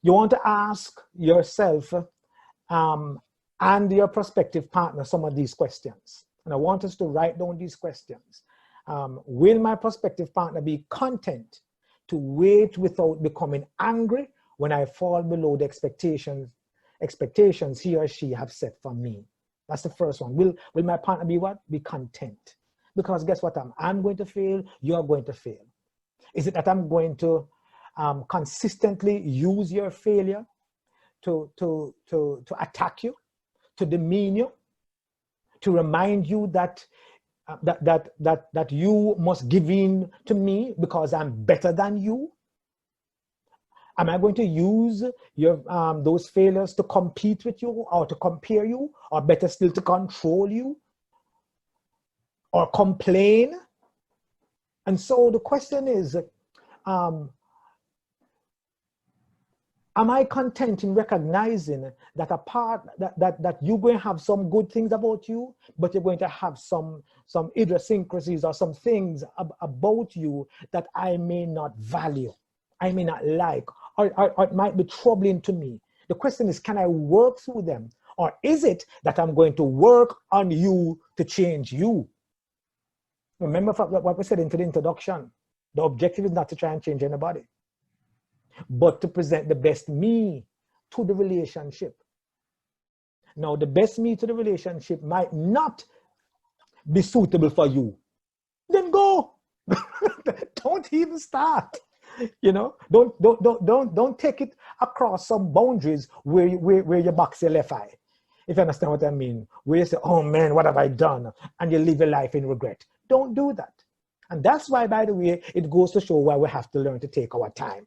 You want to ask yourself and your prospective partner some of these questions. And I want us to write down these questions. Will my prospective partner be content to wait without becoming angry when I fall below the expectations he or she have set for me? That's the first one. Will my partner be what? Be content. Because guess what? I'm going to fail, you're going to fail. Is it that I'm going to consistently use your failure to attack you, to demean you, to remind you that you must give in to me because I'm better than you? Am I going to use your those failures to compete with you or to compare you, or better still to control you or complain? And so the question is, am I content in recognizing that that you're going to have some good things about you, but you're going to have some idiosyncrasies or some things about you that I may not value, I may not like, or it might be troubling to me? The question is, can I work through them? Or is it that I'm going to work on you to change you? Remember what we said into the introduction. The objective is not to try and change anybody, but to present the best me to the relationship. Now, the best me to the relationship might not be suitable for you. Then go. Don't even start. You know, don't take it across some boundaries where you box your left eye. If you understand what I mean, where you say, oh man, what have I done? And you live your life in regret. Don't do that. And that's why, by the way, it goes to show why we have to learn to take our time.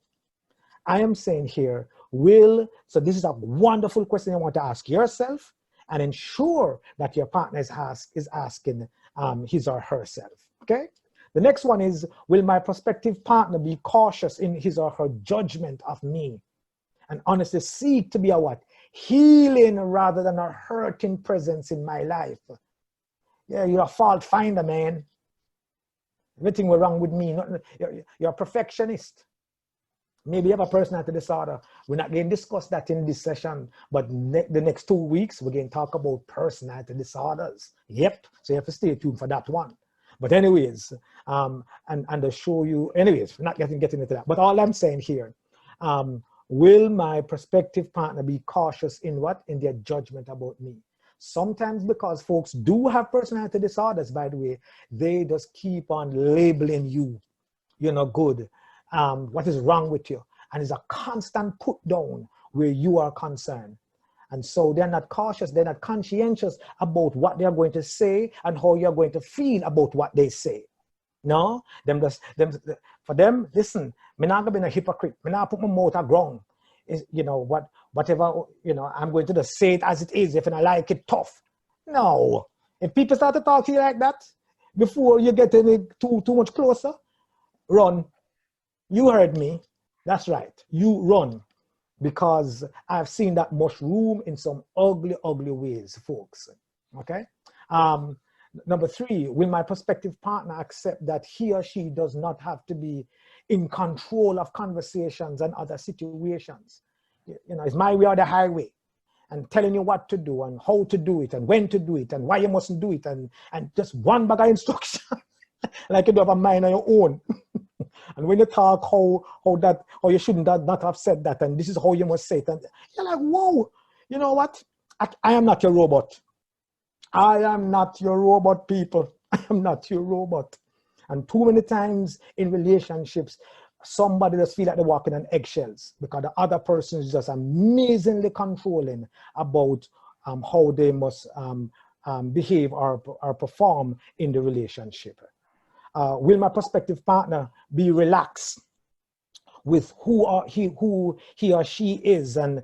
I am saying here, so this is a wonderful question you want to ask yourself, and ensure that your partner is asking his or herself, okay? The next one is, will my prospective partner be cautious in his or her judgment of me, and honestly seek to be a what? Healing rather than a hurting presence in my life. Yeah, you're a fault finder, man. Everything was wrong with me. You're a perfectionist. Maybe you have a personality disorder. We're not going to discuss that in this session, but the next 2 weeks, we're going to talk about personality disorders. Yep, so you have to stay tuned for that one. But anyways, and to show you, anyways, we're not getting into that. But all I'm saying here, will my prospective partner be cautious in what? In their judgment about me? Sometimes, because folks do have personality disorders, by the way, they just keep on labeling you, you're not good. What is wrong with you? And it's a constant put down where you are concerned. And so they're not cautious, they're not conscientious about what they're going to say and how you're going to feel about what they say. No, for them, listen, I'm not gonna be a hypocrite. I'm not put my mouth on ground. You know, whatever, you know, I'm going to just say it as it is. If I like it, tough. No. If people start to talk to you like that, before you get any too much closer, run. You heard me. That's right. You run. Because I've seen that mushroom in some ugly, ugly ways, folks. Okay? Number 3, will my prospective partner accept that he or she does not have to be in control of conversations and other situations? You know, it's my way or the highway, and telling you what to do and how to do it and when to do it and why you mustn't do it, and just one bag of instruction like you do have a mind on your own. And when you talk how you shouldn't not have said that, and this is how you must say it, and you're like, whoa, you know what? I am not your robot. I am not your robot, people. I am not your robot. And too many times in relationships, somebody just feel like they're walking on eggshells because the other person is just amazingly controlling about how they must behave or perform in the relationship. Will my prospective partner be relaxed with who he or she is and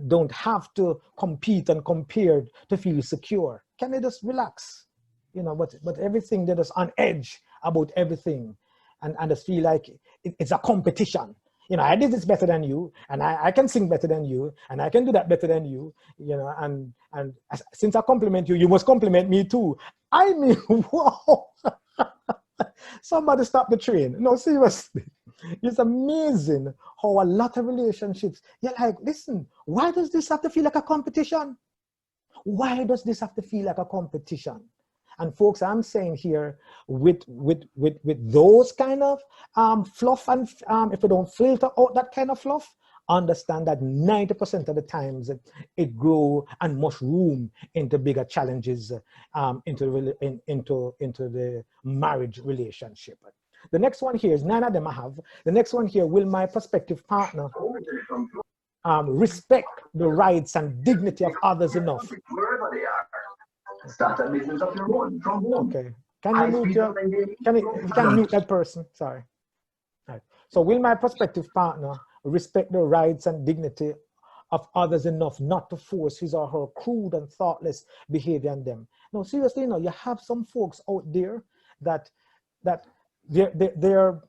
don't have to compete and compare to feel secure? Can they just relax? You know, but everything, they're just on edge about everything and just feel like it's a competition. You know, I did this better than you, and I can sing better than you, and I can do that better than you, you know, and since I compliment you, you must compliment me too. I mean, whoa. Somebody stop the train. No, seriously. It's amazing how a lot of relationships, you're like, listen, why does this have to feel like a competition? Why does this have to feel like a competition? And folks, I'm saying here with those kind of fluff, and if we don't filter out that kind of fluff, understand that 90% of the times it grow and mushroom into bigger challenges, into the marriage relationship. The next one here is, none of them I have. The next one here, will my prospective partner respect the rights and dignity of others enough? Start a business of your own from home. Okay. Can you mute that person? Sorry. All right. So will my prospective partner respect the rights and dignity of others enough not to force his or her crude and thoughtless behavior on them? No, seriously, you have some folks out there that their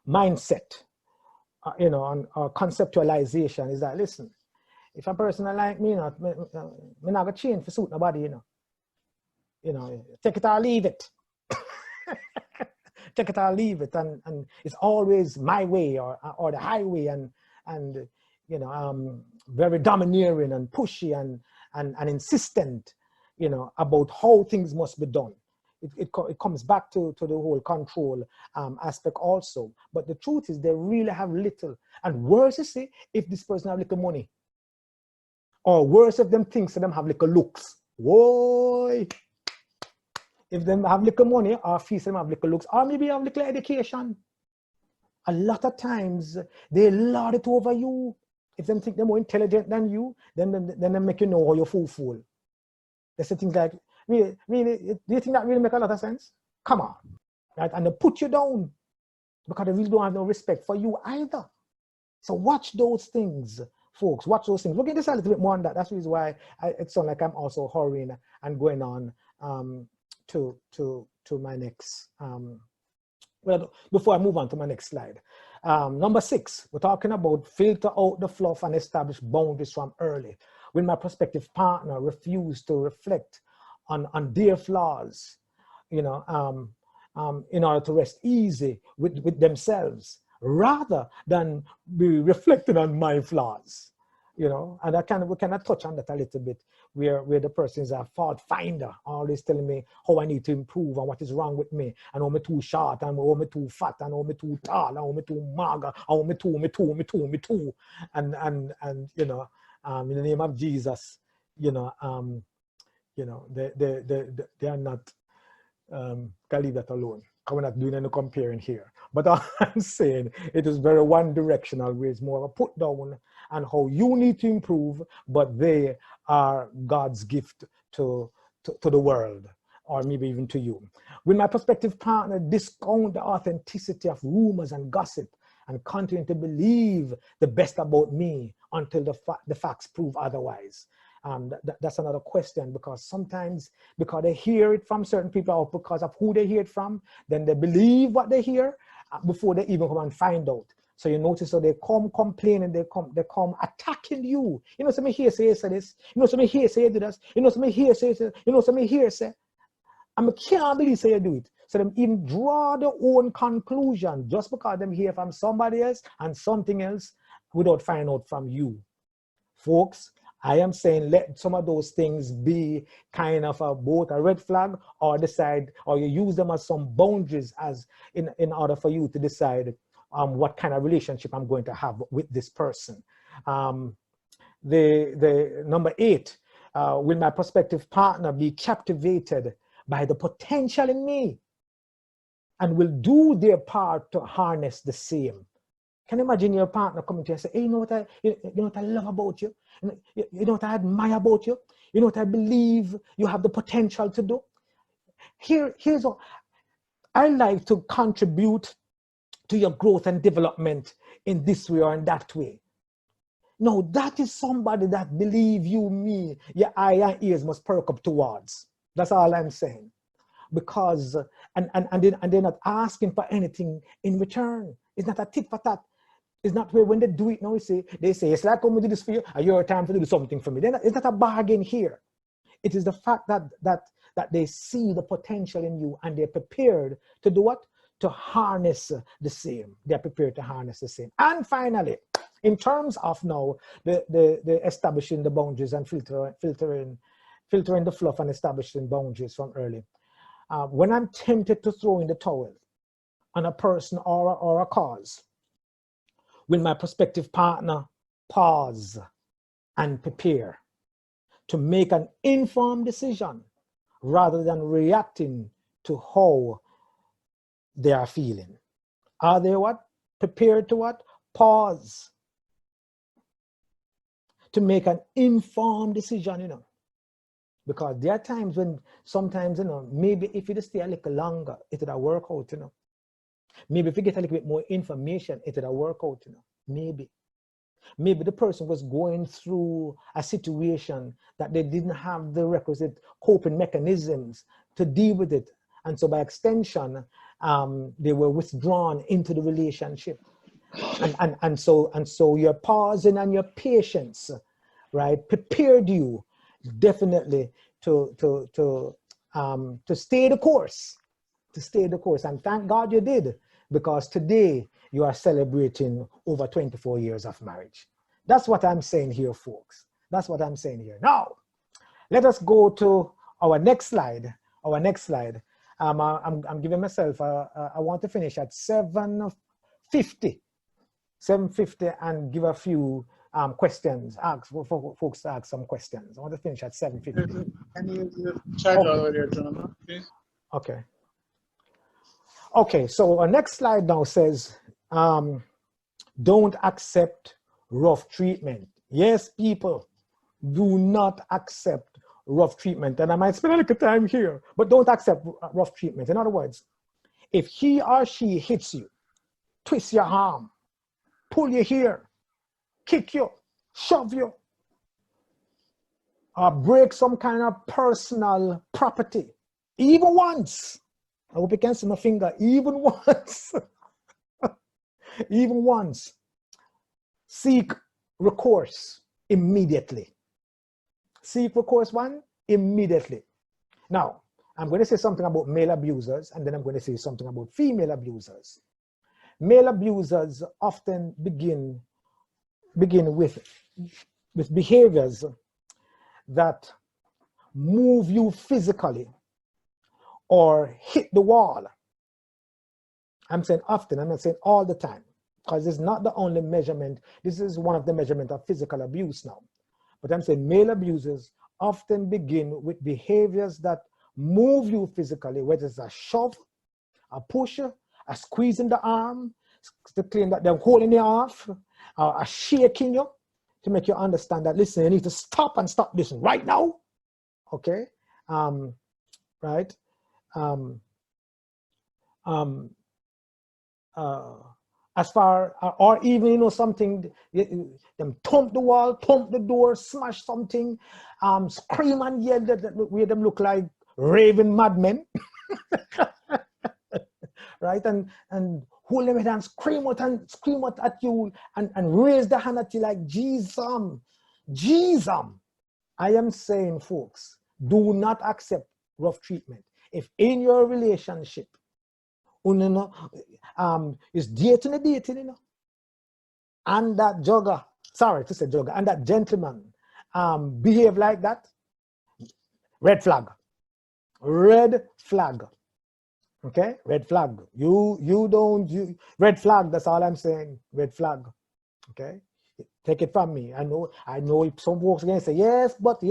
mindset, on conceptualization is that, listen, if a person like me, me not gonna change for suit nobody, take it or leave it. Take it or leave it, and it's always my way or the highway, and very domineering and pushy and insistent, about how things must be done. It comes back to the whole control aspect also. But the truth is, they really have little. And worse, you see, if this person have little money, or worse, if them thinks that them have little looks. Whoa! If them have little money, or fees them have little looks, or maybe have little education, a lot of times they lord it over you. If them think they're more intelligent than you, then they make you know how you're fool. They say things like, really, do you think that really make a lot of sense? Come on, right? And they put you down because they really don't have no respect for you either. So watch those things, folks. Watch those things. We'll get this a little bit more on that. That's the reason why it sounds like I'm also hurrying and going on to my next. Well, before I move on to my next slide, number 6, we're talking about filter out the fluff and establish boundaries from early. When my prospective partner refuse to reflect on their flaws, in order to rest easy with themselves, rather than be reflecting on my flaws, and we kind of touch on that a little bit, where the person is a fault finder, always telling me how I need to improve and what is wrong with me, and how me too short, and how me too fat, and how me too tall, and how me too mager, and how me too, and in the name of Jesus, they are not, can leave that alone. We're not doing any comparing here. But I'm saying it is very one directional, where it's more of a put down and how you need to improve, but they are God's gift to the world, or maybe even to you. Will my prospective partner discount the authenticity of rumors and gossip and continue to believe the best about me until the facts prove otherwise? That's another question, because sometimes, because they hear it from certain people, or because of who they hear it from, then they believe what they hear before they even come and find out. So you notice, so they come complaining, they come attacking you. Some here say this, some here say do this, some here say, some here say. I can't believe say you do it. So them even draw their own conclusion just because them hear from somebody else and something else without finding out from you. Folks, I am saying let some of those things be kind of both a red flag, or decide, or you use them as some boundaries as in order for you to decide what kind of relationship I'm going to have with this person. The number 8, will my prospective partner be captivated by the potential in me and will do their part to harness the same? Can you imagine your partner coming to you and say, hey, you know what I love about you? You know what I admire about you? You know what I believe you have the potential to do? Here's what I like to contribute to your growth and development in this way or in that way. No, that is somebody that believe you, me, your eye and ears must perk up towards. That's all I'm saying. Because, and they're not asking for anything in return. It's not a tit for tat. It's not where when they do it now, they say, it's like, come do this for you, and you're time to do something for me. It's not a bargain here. It is the fact that they see the potential in you, and they're prepared to do what? To harness the same. They're prepared to harness the same. And finally, in terms of now the establishing the boundaries and filtering filtering the fluff and establishing boundaries from early. When I'm tempted to throw in the towel on a person or a cause, will my prospective partner pause and prepare to make an informed decision rather than reacting to how they are feeling? Are they what? Prepared to what? Pause to make an informed decision, you know. Because there are times when sometimes, you know, maybe if you just stay a little longer, it would work out, you know. Maybe if you get a little bit more information, it would work out, you know. Maybe. Maybe the person was going through a situation that they didn't have the requisite coping mechanisms to deal with it. And so by extension, they were withdrawn into the relationship. And so your pausing and your patience, right, prepared you definitely to stay the course, And thank God you did, because today you are celebrating over 24 years of marriage. That's what I'm saying here, folks. That's what I'm saying here. Now, let us go to our next slide. I'm giving myself, I want to finish at 7:50 and give a few questions, ask for folks to ask some questions. I want to finish at 7:50. Can you chat over there, Jonathan, please? Okay. Okay, so our next slide now says, don't accept rough treatment. Yes, people, do not accept rough treatment. And I might spend a little time here, but don't accept rough treatment. In other words, if he or she hits you, twist your arm, pull your hair, kick you, shove you, or break some kind of personal property, even once. I hope you can see my finger, even once. Even once. Seek recourse immediately. Seek recourse immediately. Now, I'm going to say something about male abusers, and then I'm going to say something about female abusers. Male abusers often begin with behaviors that move you physically or hit the wall. I'm saying often, I'm not saying all the time, because it's not the only measurement. This is one of the measurements of physical abuse now. But I'm saying male abusers often begin with behaviors that move you physically, whether it's a shove, a push, a squeeze in the arm, to claim that they're holding you off, or a shaking you to make you understand that, listen, you need to stop and stop this right now. Okay? Right? As far, or even, you know, something, them thump the wall, thump the door, smash something, scream and yell, that where them look like raving madmen. Right? And hold them head and scream out at you and raise the hand at you like, Jesus. I am saying, folks, do not accept rough treatment. If in your relationship, is dating, you know, and that and that gentleman behave like that, red flag. Okay, red flag. Red flag. That's all I'm saying. Red flag. Okay, take it from me. I know. If some folks are gonna say yes, but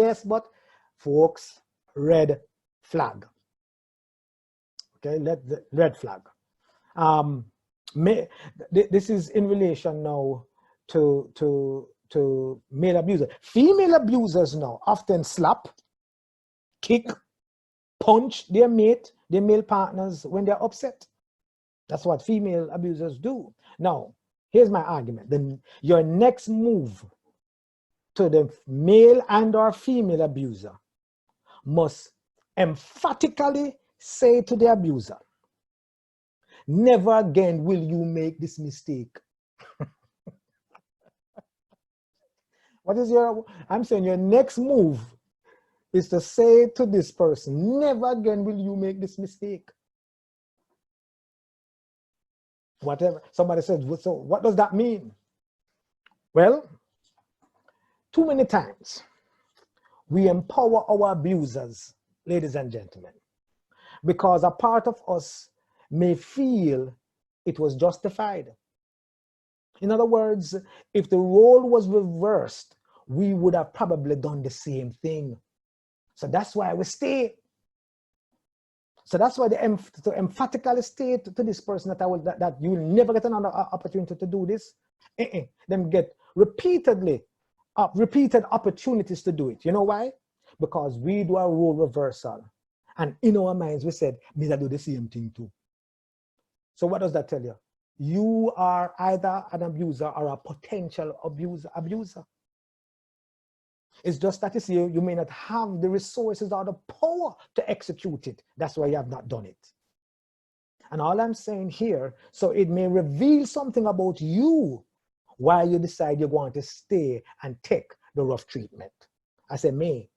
folks, red flag. Okay, red flag. This is in relation now to male abusers. Female abusers now often slap, kick, punch their male partners when they're upset. That's what female abusers do. Now, here's my argument. Then your next move to the male and or female abuser must emphatically say to the abuser, never again will you make this mistake. I'm saying your next move is to say to this person, never again will you make this mistake. Whatever. Somebody said, so what does that mean? Well, too many times we empower our abusers, ladies and gentlemen, because a part of us may feel it was justified. In other words, if the role was reversed, we would have probably done the same thing. So that's why we stay. So that's why to emphatically state to this person that you will never get another opportunity to do this. Them get repeated opportunities to do it. You know why? Because we do a role reversal. And in our minds, we said, me that do the same thing too. So what does that tell you? You are either an abuser or a potential abuser. It's just that you may not have the resources or the power to execute it. That's why you have not done it. And all I'm saying here, so it may reveal something about you why you decide you're going to stay and take the rough treatment. I say may,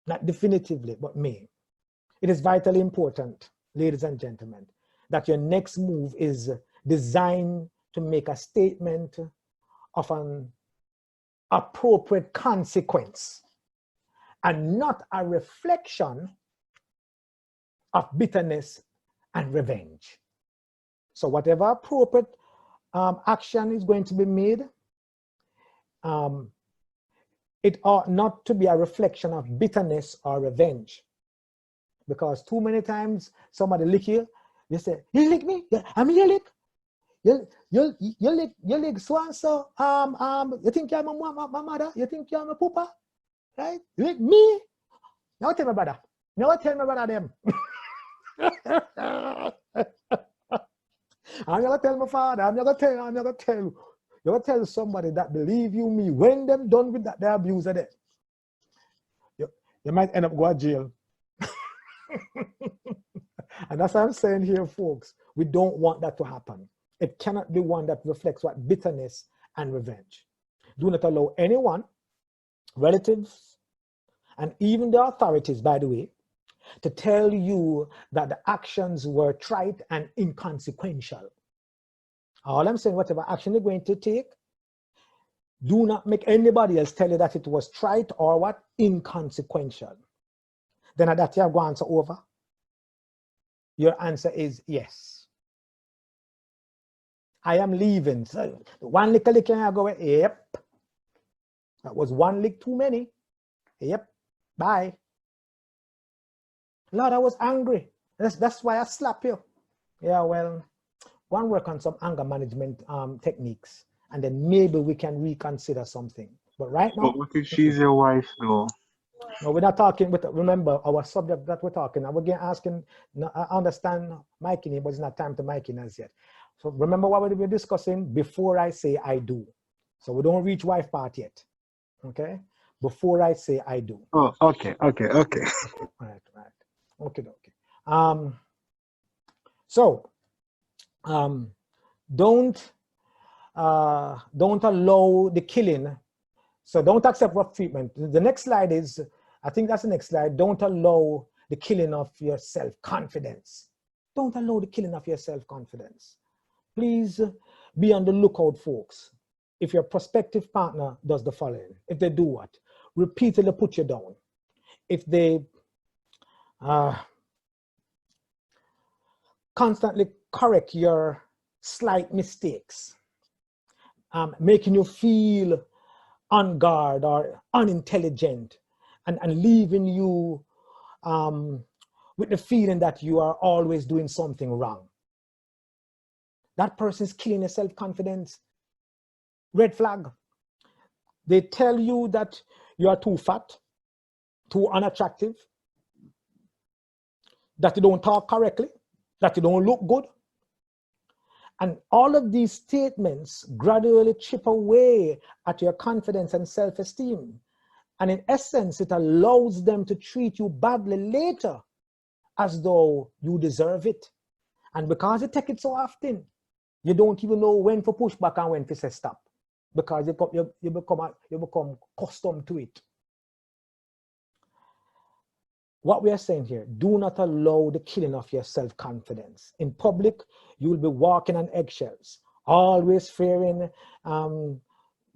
not definitively, but may. It is vitally important, ladies and gentlemen, that your next move is designed to make a statement of an appropriate consequence and not a reflection of bitterness and revenge. So whatever appropriate action is going to be made, it ought not to be a reflection of bitterness or revenge. Because too many times somebody lick you, you say, you lick me? I'm your lick. You lick so-and-so. You think you're my mother? You think you're my papa? Right? You lick me? Now tell me brother. Now tell me brother them. I'm not gonna tell my father. I'm not gonna tell. You're gonna tell somebody that believe you me. When them done with that, they abuse of it. You might end up going to jail. And that's what I'm saying here, folks. We don't want that to happen. It cannot be one that reflects what bitterness and revenge. Do not allow anyone, relatives, and even the authorities, by the way, to tell you that the actions were trite and inconsequential. All I'm saying, whatever action you're going to take, do not make anybody else tell you that it was trite or what? Inconsequential. Then at that you have to answer over. Your answer is yes. I am leaving. So one lick and I go, yep. That was one lick too many. Yep. Bye. Lord, I was angry. That's why I slap you. Yeah, well, go and work on some anger management techniques, and then maybe we can reconsider something. But right now, But what if she's your wife, though? no, we're not talking. But remember, our subject that we're talking. I'm again asking. I understand Mikey, but it's not time to Mikey as yet. So remember what we were discussing before I say I do. So we don't reach wife part yet. Okay? Before I say I do. Oh, okay. Right. Okay. Don't allow the killing. So don't accept rough treatment. The next slide is, I think that's the next slide. Don't allow the killing of your self-confidence. Don't allow the killing of your self-confidence. Please be on the lookout, folks. If your prospective partner does the following, if they do what? Repeatedly put you down. If they constantly correct your slight mistakes, making you feel on guard or unintelligent, and leaving you with the feeling that you are always doing something wrong. That person is killing your self-confidence. Red flag. They tell you that you are too fat, too unattractive, that you don't talk correctly, that you don't look good. And all of these statements gradually chip away at your confidence and self-esteem. And in essence, it allows them to treat you badly later as though you deserve it. And because you take it so often, you don't even know when to push back and when to say stop. Because you become accustomed to it. What we are saying here, do not allow the killing of your self-confidence. In public, you will be walking on eggshells, always fearing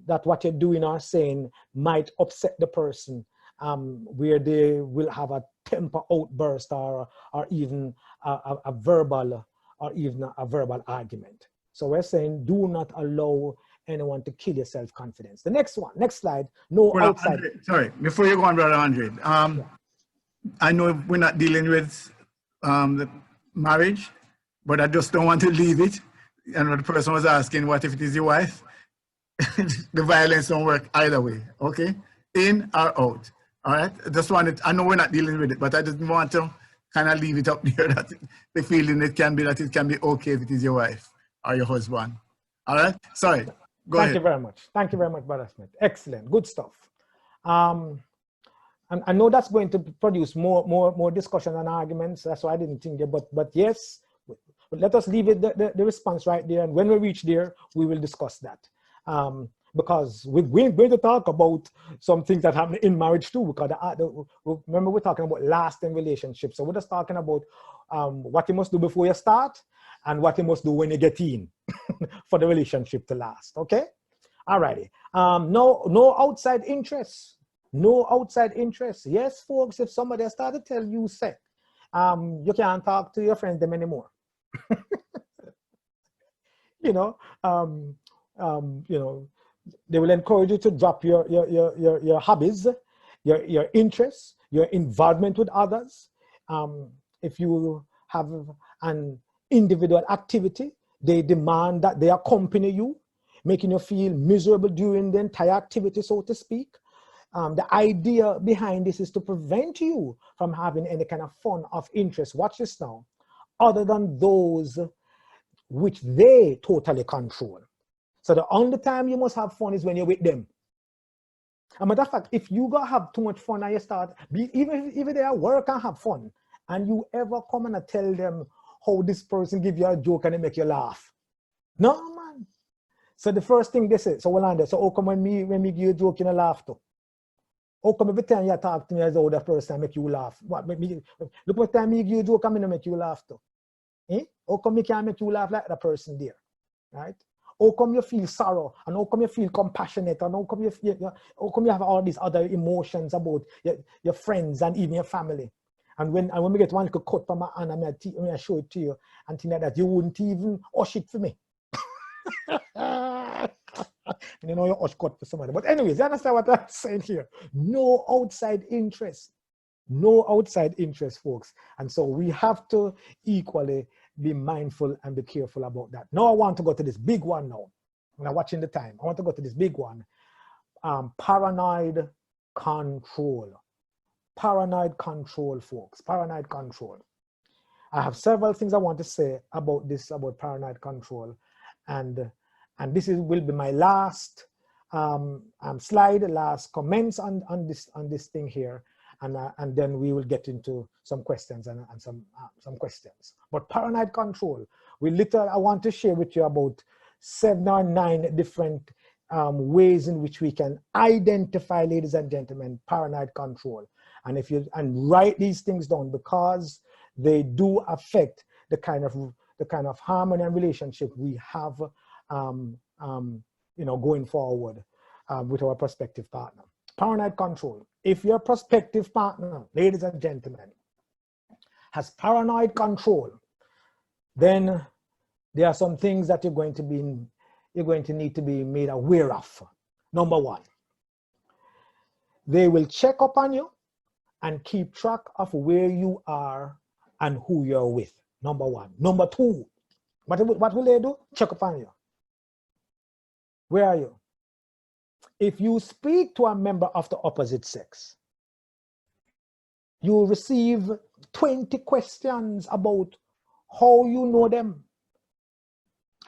that what you're doing or saying might upset the person, where they will have a temper outburst or even a verbal argument. So we're saying do not allow anyone to kill your self-confidence. The next one, next slide, no Brother outside. Andre, sorry, before you go on, Brother Andre, I know we're not dealing with the marriage, but I just don't want to leave it. And the person was asking, what if it is your wife? The violence don't work either way, okay? In or out, all right? Just wanted, I know we're not dealing with it, but I didn't want to kind of leave it up there that the feeling it can be that it can be okay if it is your wife or your husband, all right? Sorry, go ahead. Thank you very much. Thank you very much, Brother Smith. Excellent, good stuff. And I know that's going to produce more discussion and arguments. That's why I didn't think that, but yes, but let us leave it the response right there. And when we reach there, we will discuss that. Because we're going to talk about some things that happen in marriage too. Because remember, we're talking about lasting relationships. So we're just talking about what you must do before you start and what you must do when you get in for the relationship to last. Okay? All righty. No outside interests. No outside interests. Yes, folks, if somebody has started to tell you, say, you can't talk to your friends them anymore. You know, they will encourage you to drop your hobbies, your interests, your involvement with others. If you have an individual activity, they demand that they accompany you, making you feel miserable during the entire activity, so to speak. The idea behind this is to prevent you from having any kind of fun of interest, watch this now, other than those which they totally control. So the only time you must have fun is when you're with them. As a matter of fact, if you go have too much fun and you start, even if they are work and have fun, and you ever come and tell them how this person give you a joke and they make you laugh. No, man. So the first thing they say, so Wallanda, so how come when me give you a joke, you know, laugh too? How come every time you talk to me as older person make you laugh? What make me, look what time me give you a joke, I'm gonna make you laugh too. Eh? How come me can't make you laugh like the person there? Right? How come you feel sorrow? And how come you feel compassionate? And how come you have all these other emotions about your friends and even your family? And when we get one little cut from my hand and I show it to you and things like that, you wouldn't even hush it for me. And you know you hush cut for somebody. But anyways, you understand what I'm saying here? No outside interest. No outside interest, folks. And so we have to equally be mindful and be careful about that. Now I want to go to this big one now. When I'm watching the time, I want to go to this big one. Paranoid control. Paranoid control, folks. Paranoid control. I have several things I want to say about this, about paranoid control. And this will be my last slide, last comments on this thing here. And then we will get into some questions and some questions. But paranoid control, I want to share with you about 7 or 9 different ways in which we can identify, ladies and gentlemen, paranoid control. And write these things down because they do affect the kind of harmony and relationship we have, going forward with our prospective partner. Paranoid control. If your prospective partner, ladies and gentlemen, has paranoid control, then there are some things that you're going to need to be made aware of. Number 1, they will check up on you and keep track of where you are and who you're with. Number 1. Number 2, what will they do? Check up on you. Where are you? If you speak to a member of the opposite sex, you will receive 20 questions about how you know them.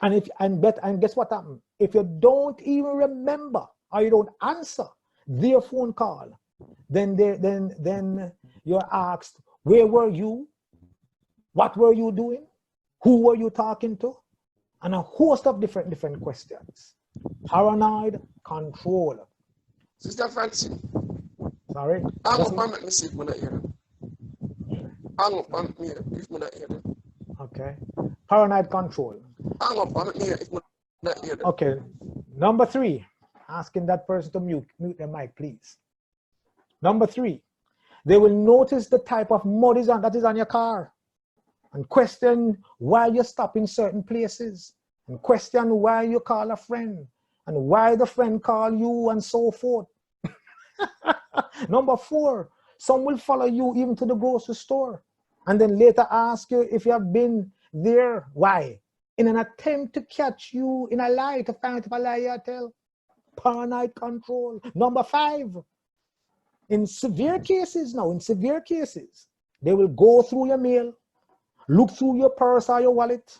And guess what happens? If you don't even remember or you don't answer their phone call, then you're asked, where were you? What were you doing? Who were you talking to? And a host of different questions. Paranoid control. Sister Francie. Sorry? Hang up and make me see if I'm not here. Hang up and make me if I'm not here. Okay. Paranoid control. Hang up and make me if I'm not here. Okay. Number 3. Asking that person to mute their mic, please. Number 3, they will notice the type of mud that is on your car and question why you stop in certain places and question why you call a friend and why the friend call you and so forth. Number 4, some will follow you even to the grocery store and then later ask you if you have been there. Why? In an attempt to catch you in a lie, to find out if a lie you tell. Paranoid control. Number 5, in severe cases now, they will go through your mail, look through your purse or your wallet,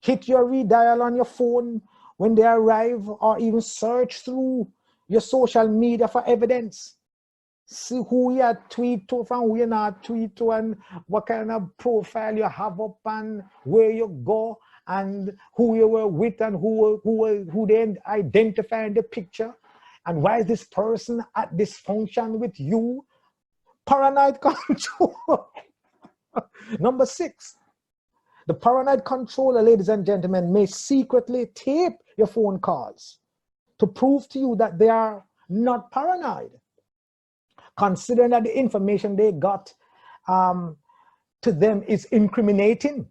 hit your redial on your phone when they arrive, or even search through your social media for evidence. See who you tweet to, from who you not tweet to, and what kind of profile you have up, and where you go, and who you were with, and who they identify in the picture, and why is this person at this function with you? Paranoid control. Number 6, the paranoid controller, ladies and gentlemen, may secretly tape your phone calls to prove to you that they are not paranoid, considering that the information they got to them is incriminating.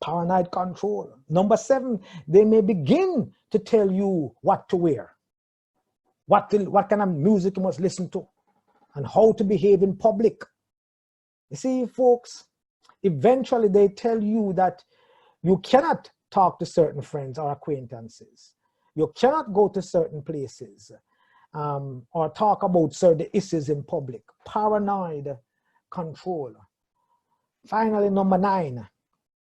Paranoid control. Number 7, they may begin to tell you what to wear, what kind of music you must listen to, and how to behave in public. You see, folks, eventually they tell you that you cannot talk to certain friends or acquaintances. You cannot go to certain places or talk about certain issues in public. Paranoid control. Finally, number 9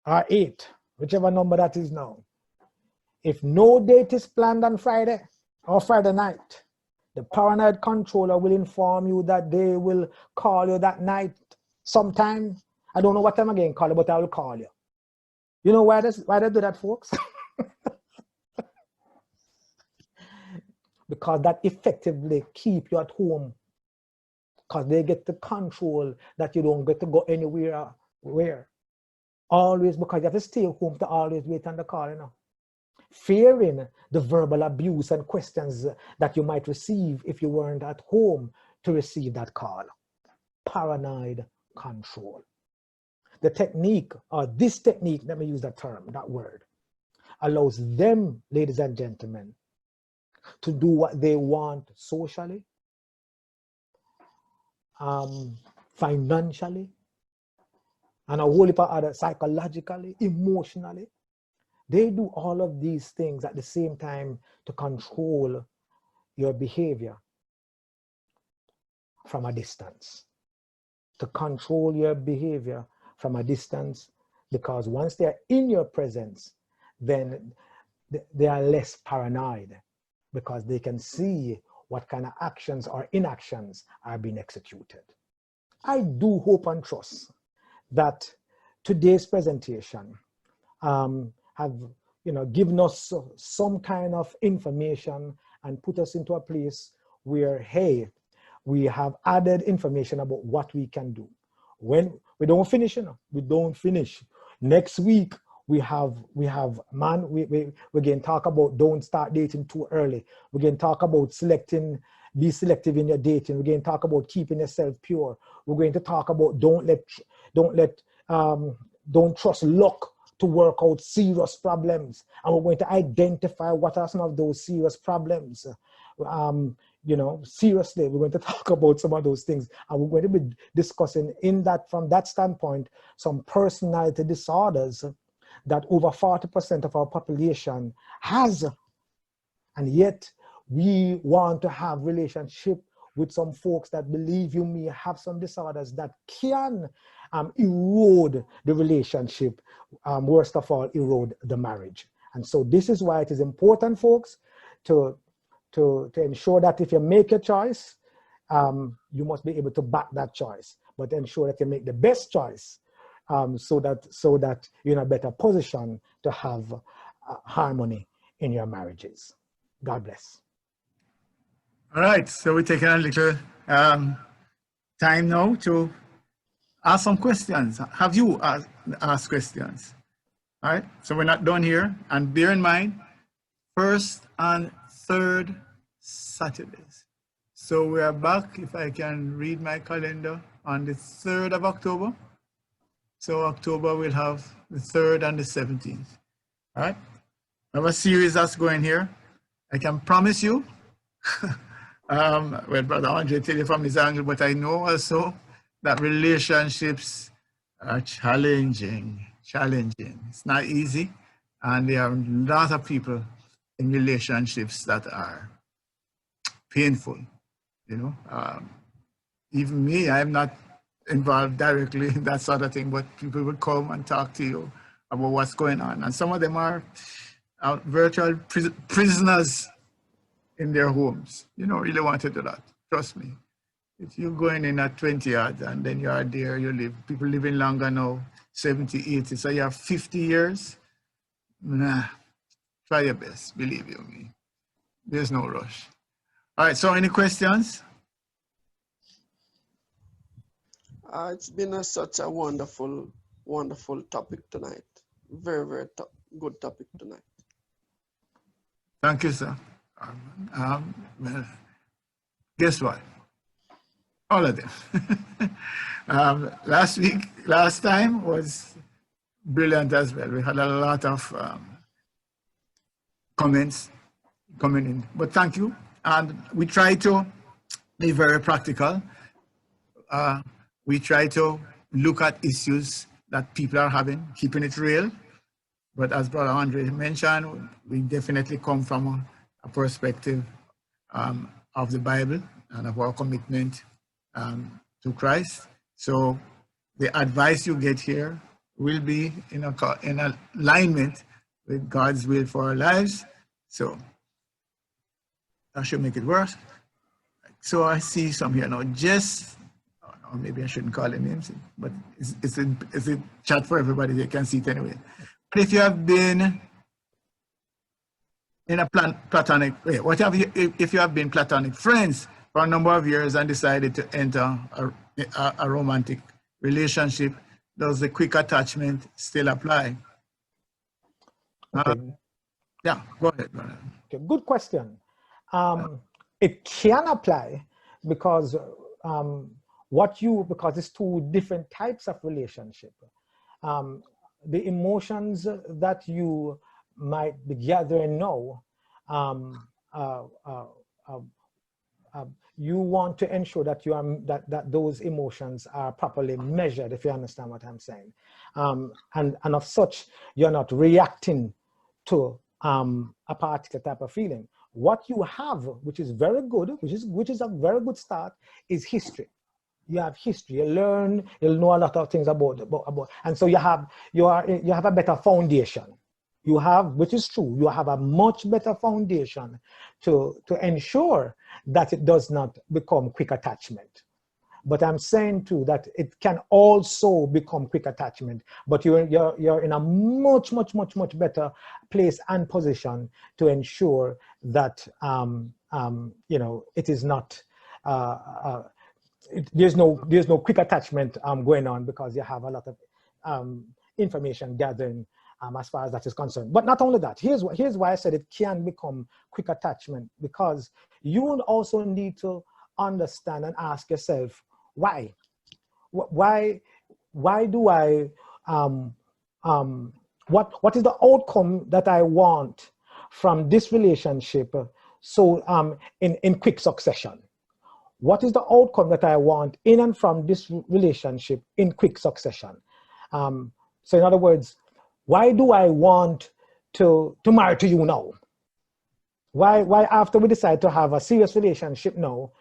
or 8, whichever number that is now. If no date is planned on Friday or Friday night, the paranoid controller will inform you that they will call you that night sometime. I don't know what time again call you, but I will call you. You know why they do that, folks? Because that effectively keep you at home, because they get to control that you don't get to go anywhere. Where? Always, because you have to stay home to always wait on the call, you know. Fearing the verbal abuse and questions that you might receive if you weren't at home to receive that call. Paranoid control. The technique, or this technique, let me use that term, that word, allows them, ladies and gentlemen, to do what they want socially, financially, and a whole heap of other, psychologically, emotionally. They do all of these things at the same time to control your behavior from a distance. To control your behavior from a distance, because once they're in your presence, then they are less paranoid, because they can see what kind of actions or inactions are being executed. I do hope and trust that today's presentation have given us some kind of information and put us into a place where, hey, we have added information about what we can do. When we don't finish, we don't finish. Next week we're going to talk about don't start dating too early. We're going to talk about be selective in your dating. We're going to talk about keeping yourself pure. We're going to talk about don't trust luck to work out serious problems. And we're going to identify what are some of those serious problems. Seriously, we're going to talk about some of those things. And we're going to be discussing from that standpoint, some personality disorders that over 40% of our population has. And yet we want to have relationship with some folks that, believe you me, have some disorders that can erode the relationship, worst of all, erode the marriage. And so this is why it is important, folks, to ensure that if you make a choice, you must be able to back that choice, but ensure that you make the best choice so that you're in a better position to have harmony in your marriages. God bless. All right, so we're taking a little time now to ask some questions. Have you asked questions? All right, so we're not done here. And bear in mind, first and third Saturdays. So we are back, if I can read my calendar, on the 3rd of October. So October we'll have the 3rd and the 17th. All right. I have a series that's going here. I can promise you, well, Brother Andre tell you from his angle, but I know also that relationships are challenging. It's not easy. And there are a lot of people in relationships that are painful, you know. Even me, I'm not involved directly in that sort of thing, but people will come and talk to you about what's going on. And some of them are virtual prisoners in their homes. You don't really want to do that, trust me. If you're going in at 20 yards and then you are there, you live, people living longer now, 70, 80, so you have 50 years, nah, try your best, believe you me. There's no rush. All right, so any questions? It's been such a wonderful, wonderful topic tonight. Very, very good topic tonight. Thank you, sir. Well, guess what? All of them. Last time was brilliant as well. We had a lot of comments coming in, but thank you. And we try to be very practical. We try to look at issues that people are having, keeping it real. But as Brother Andre mentioned, we definitely come from a perspective of the Bible and of our commitment to Christ. So the advice you get here will be in alignment with God's will for our lives. So that should make it worse. So I see some here now. Jess, or maybe I shouldn't call them names, but it's a chat for everybody. They can see it anyway. But if you have been in a platonic, if you have been platonic friends for a number of years and decided to enter a romantic relationship, does the quick attachment still apply? Okay. Yeah, go ahead, brother. Okay, good question. It can apply because because it's two different types of relationship. The emotions that you might be gathering now, you want to ensure that that those emotions are properly measured, if you understand what I'm saying, and of such you're not reacting to a particular type of feeling. What you have, which is very good, which is a very good start, is history. You have history. You'll know a lot of things about, and so you have a better foundation. You have, which is true, you have a much better foundation to ensure that it does not become quick attachment. But I'm saying too that it can also become quick attachment, but you're in a much better place and position to ensure that it is not there's no quick attachment going on, because you have a lot of information gathering as far as that is concerned. But not only that, here's why I said it can become quick attachment, because you will also need to understand and ask yourself, why do I what is the outcome that I want from this relationship, so in quick succession? What is the outcome that I want in and from this relationship in quick succession? So in other words, why do I want to marry to you now? Why after we decide to have a serious relationship now,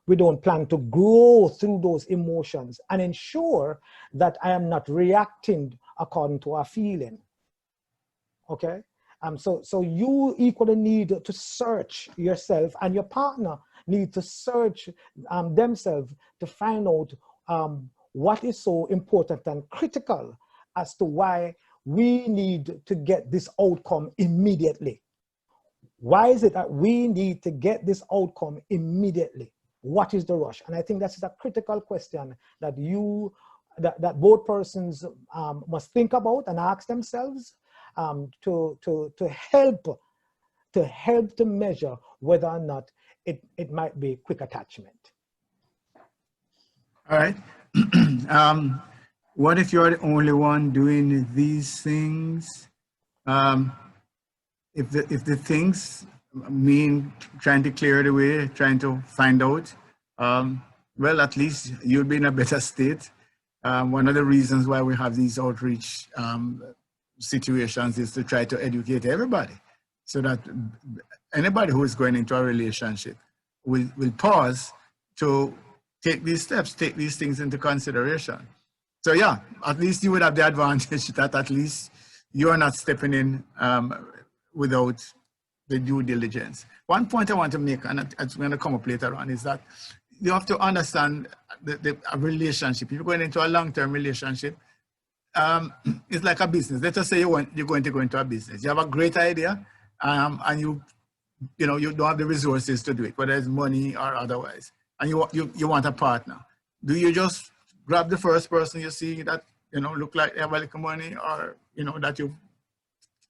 we don't plan to go through those emotions and ensure that I am not reacting according to our feeling? Okay? So you equally need to search yourself, and your partner need to search themselves to find out what is so important and critical as to why we need to get this outcome immediately. Why is it that we need to get this outcome immediately? What is the rush? And I think that's a critical question that that both persons must think about and ask themselves to to help to measure whether or not it might be quick attachment. All right. What if you're the only one doing these things? If the things mean trying to clear the way, trying to find out, well, at least you'll be in a better state. One of the reasons why we have these outreach situations is to try to educate everybody, so that anybody who is going into a relationship will pause to take these steps, take these things into consideration. So yeah, at least you would have the advantage that at least you are not stepping in without the due diligence. One point I want to make, and it's going to come up later on, is that you have to understand a relationship. If you're going into a long-term relationship, it's like a business. Let us say you're going to go into a business. You have a great idea, and you don't have the resources to do it, whether it's money or otherwise, and you want a partner. Do you just grab the first person you see that look like they have a little money, or that you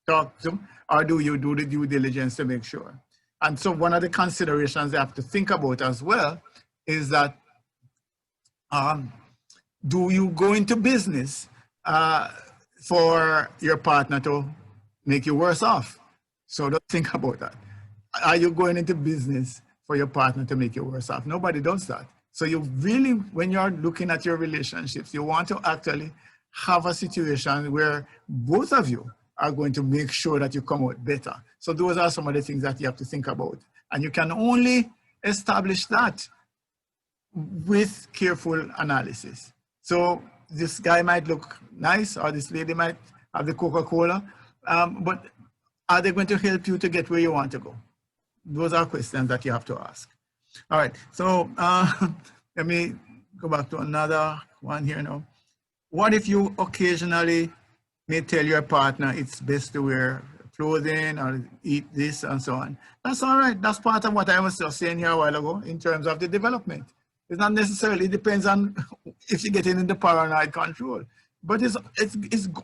talk to, or do you do the due diligence to make sure? And so one of the considerations they have to think about as well is that do you go into business for your partner to make you worse off? So don't think about that. Are you going into business for your partner to make you worse off? Nobody does that. So you really, when you're looking at your relationships, you want to actually have a situation where both of you are going to make sure that you come out better. So those are some of the things that you have to think about. And you can only establish that with careful analysis. So this guy might look nice, or this lady might have the Coca-Cola, but are they going to help you to get where you want to go? Those are questions that you have to ask. All right, so let me go back to another one here now. What if you occasionally may tell your partner it's best to wear clothing or eat this and so on? That's all right. That's part of what I was just saying here a while ago in terms of the development. It's not necessarily, it depends on if you're getting into paranoid control. But it's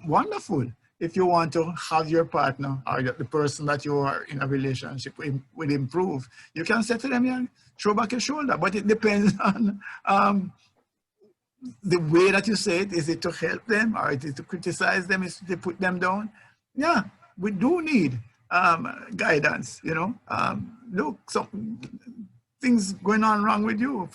wonderful if you want to have your partner or the person that you are in a relationship with improve. You can say to them, yeah, throw back your shoulder, but it depends on the way that you say it. Is it to help them, or is it to criticize them? Is it to put them down? Yeah, we do need guidance, look, some things going on wrong with you,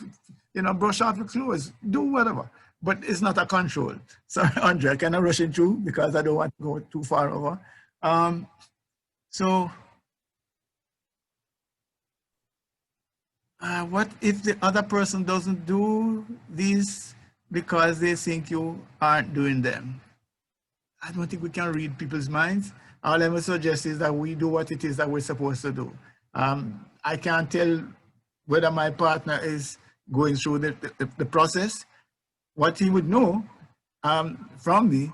brush off your clothes, do whatever, but it's not a control. Sorry, Andre, I cannot rush it through because I don't want to go too far over. What if the other person doesn't do these because they think you aren't doing them? I don't think we can read people's minds. All I would suggest is that we do what it is that we're supposed to do. I can't tell whether my partner is going through the process. What he would know from me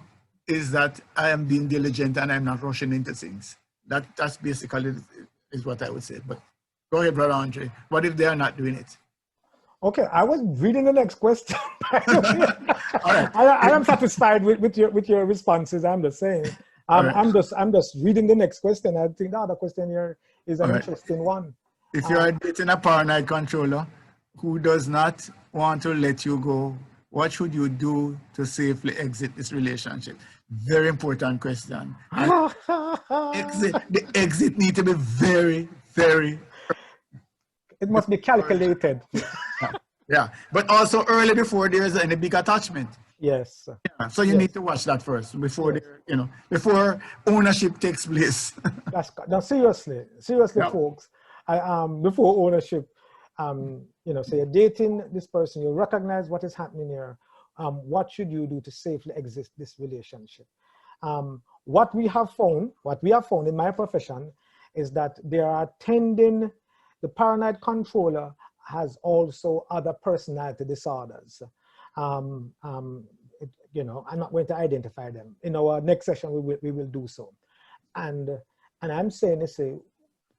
is that I am being diligent and I'm not rushing into things. That's basically is what I would say. But go ahead, Brother Andre. What if they are not doing it? Okay, I was reading the next question. All right. I am satisfied with your responses. I'm just saying. Right. I'm just reading the next question. I think the other question here is an interesting one. If you are dating a paranoid controller who does not want to let you go, what should you do to safely exit this relationship? Very important question. The exit need to be very, very. It must be calculated. Yeah, but also early before there is any big attachment. Yes. Yeah, so you need to watch that first before before ownership takes place. Now seriously, Yeah. folks. Before ownership, so you're dating this person, you recognize what is happening here. What should you do to safely exit this relationship? What we have found in my profession is that there are the paranoid controller has also other personality disorders. I'm not going to identify them. In our next session, we will do so. And I'm saying,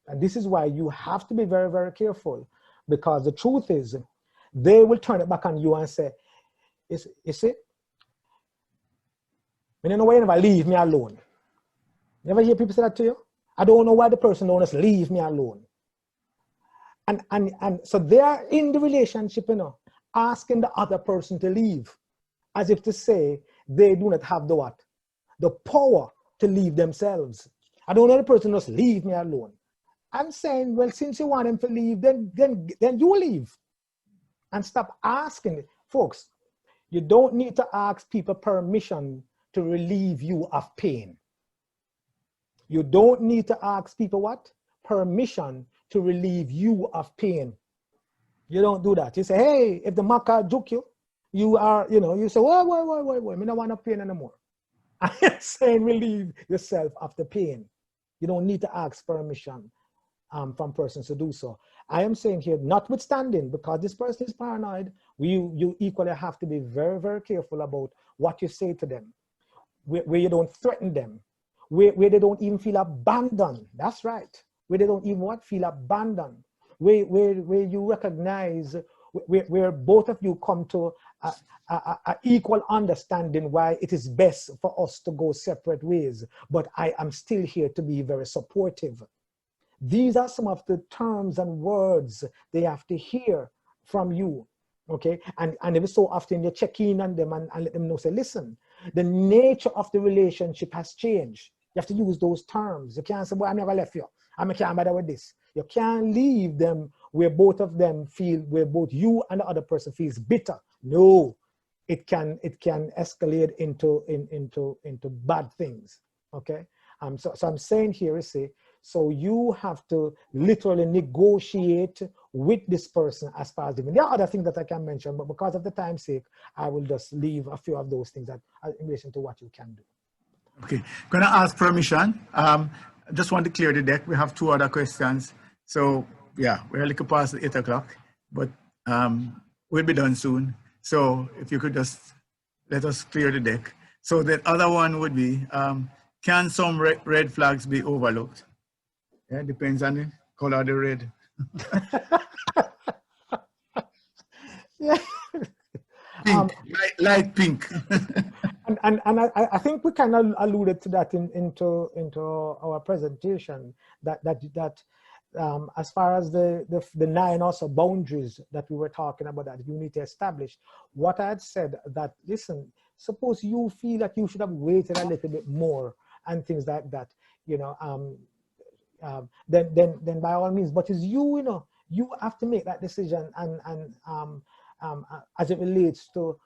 and this is why you have to be very, very careful, because the truth is, they will turn it back on you and say, you see, when you know why you never leave me alone. You ever hear people say that to you? I don't know why the person don't just leave me alone. And so they are in the relationship, you know, asking the other person to leave, as if to say they do not have the what? The power to leave themselves. I don't know the person just leave me alone. I'm saying, well, since you want them to leave, then you leave. And stop asking. Folks, you don't need to ask people permission to relieve you of pain. You don't need to ask people what? Permission to relieve you of pain. You don't do that. You say, hey, if the maca juke you, you are, you know, you say, wait, I don't want no pain anymore. I'm saying relieve yourself of the pain. You don't need to ask permission from persons to do so. I am saying here, notwithstanding, because this person is paranoid, you equally have to be very, very careful about what you say to them, where you don't threaten them, where they don't even feel abandoned. That's right. Where they don't even feel abandoned. Where you recognize, where both of you come to a equal understanding why it is best for us to go separate ways, but I am still here to be very supportive. These are some of the terms and words they have to hear from you, okay? And every so often you check in on them and let them know, say, listen, the nature of the relationship has changed. You have to use those terms. You can't say, well, I never left you. I can't bother with this. You can't leave them where both of them feel, where both you and the other person feels bitter. No, it can escalate into bad things, okay? So I'm saying here, say, so you have to literally negotiate with this person as far as living. There are other things that I can mention, but because of the time's sake, I will just leave a few of those things that in relation to what you can do. Okay, gonna ask permission. I just want to clear the deck. We have two other questions. So yeah, we're a little past 8 o'clock, but we'll be done soon. So if you could just let us clear the deck. So the other one would be, can some red flags be overlooked? Yeah, depends on the color of the red. Yeah. Pink, light pink. and I think we kind of alluded to that into our presentation, that as far as the 9 also boundaries that we were talking about that you need to establish, what I had said that, listen, suppose you feel that you should have waited a little bit more and things like that, you know, then by all means, but it's you, you know, you have to make that decision and as it relates to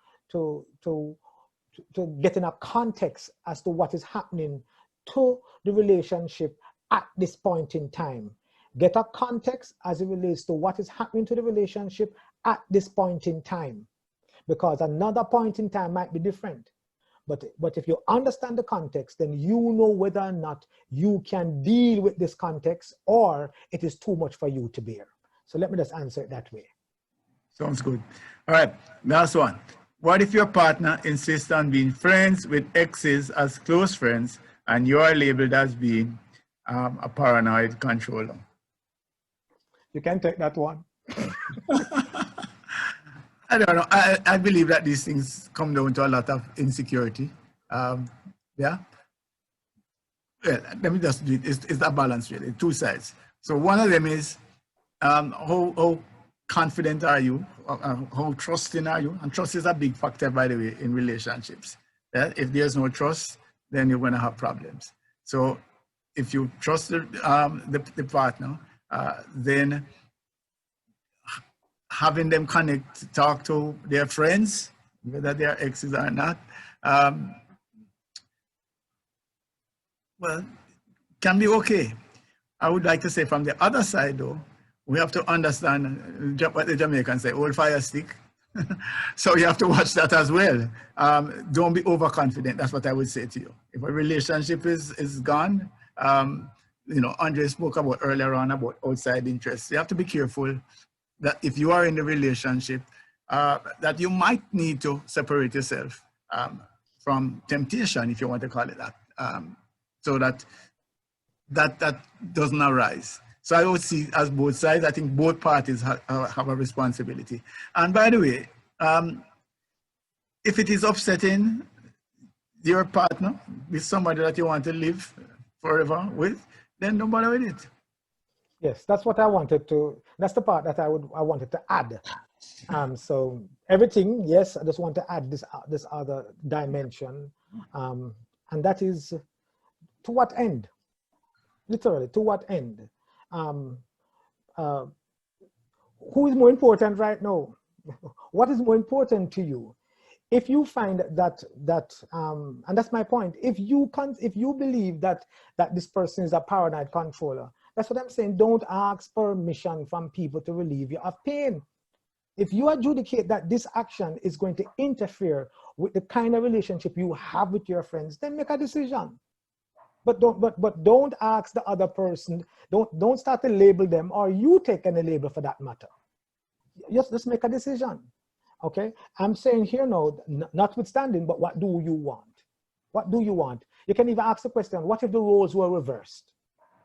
getting a context as to what is happening to the relationship at this point in time. Get a context as it relates to what is happening to the relationship at this point in time, because another point in time might be different. But if you understand the context, then you know whether or not you can deal with this context or it is too much for you to bear. So let me just answer it that way. Sounds good. All right, last one. What if your partner insists on being friends with exes as close friends and you are labeled as being a paranoid controller? You can take that one. I don't know. I believe that these things come down to a lot of insecurity. Yeah. Well, let me just do it. It's a balance really, two sides. So one of them is how confident are you? How trusting are you? And trust is a big factor, by the way, in relationships. Yeah? If there's no trust, then you're going to have problems. So if you trust the partner, then having them connect, talk to their friends, whether they are exes or not, well, can be okay. I would like to say from the other side though, we have to understand what the Jamaicans say, old fire stick. So you have to watch that as well. Don't be overconfident, that's what I would say to you. If a relationship is gone, you know, Andre spoke about earlier on about outside interests. You have to be careful that if you are in a relationship, that you might need to separate yourself from temptation, if you want to call it that, so that doesn't arise. So I would see as both sides. I think both parties have a responsibility. And by the way, if it is upsetting your partner with somebody that you want to live forever with, then don't bother with it. Yes, that's what I wanted to, that's the part that I wanted to add. So everything, yes, I just want to add this other dimension. And that is, to what end? Literally, to what end? Who is more important right now? What is more important to you? If you find that and that's my point, if you believe that this person is a paranoid controller, that's what I'm saying. Don't ask permission from people to relieve you of pain. If you adjudicate that this action is going to interfere with the kind of relationship you have with your friends, then make a decision. But don't ask the other person. Don't start to label them, or you take any label for that matter. Just make a decision. Okay, I'm saying here now, notwithstanding, but what do you want? What do you want? You can even ask the question, what if the roles were reversed?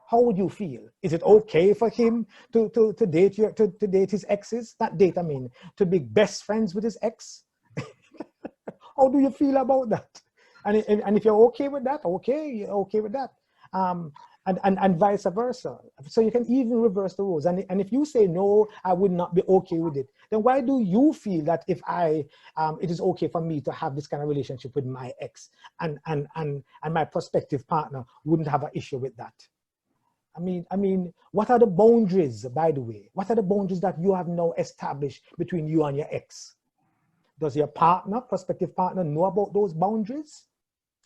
How would you feel? Is it okay for him to date his exes? Not date, I mean, to be best friends with his ex? How do you feel about that? And if you're okay with that, okay, you're okay with that. And vice versa. So you can even reverse the roles. And if you say, no, I would not be okay with it, then why do you feel that if it is okay for me to have this kind of relationship with my ex and my prospective partner wouldn't have an issue with that? I mean, what are the boundaries, by the way? What are the boundaries that you have now established between you and your ex? Does your partner, prospective partner, know about those boundaries?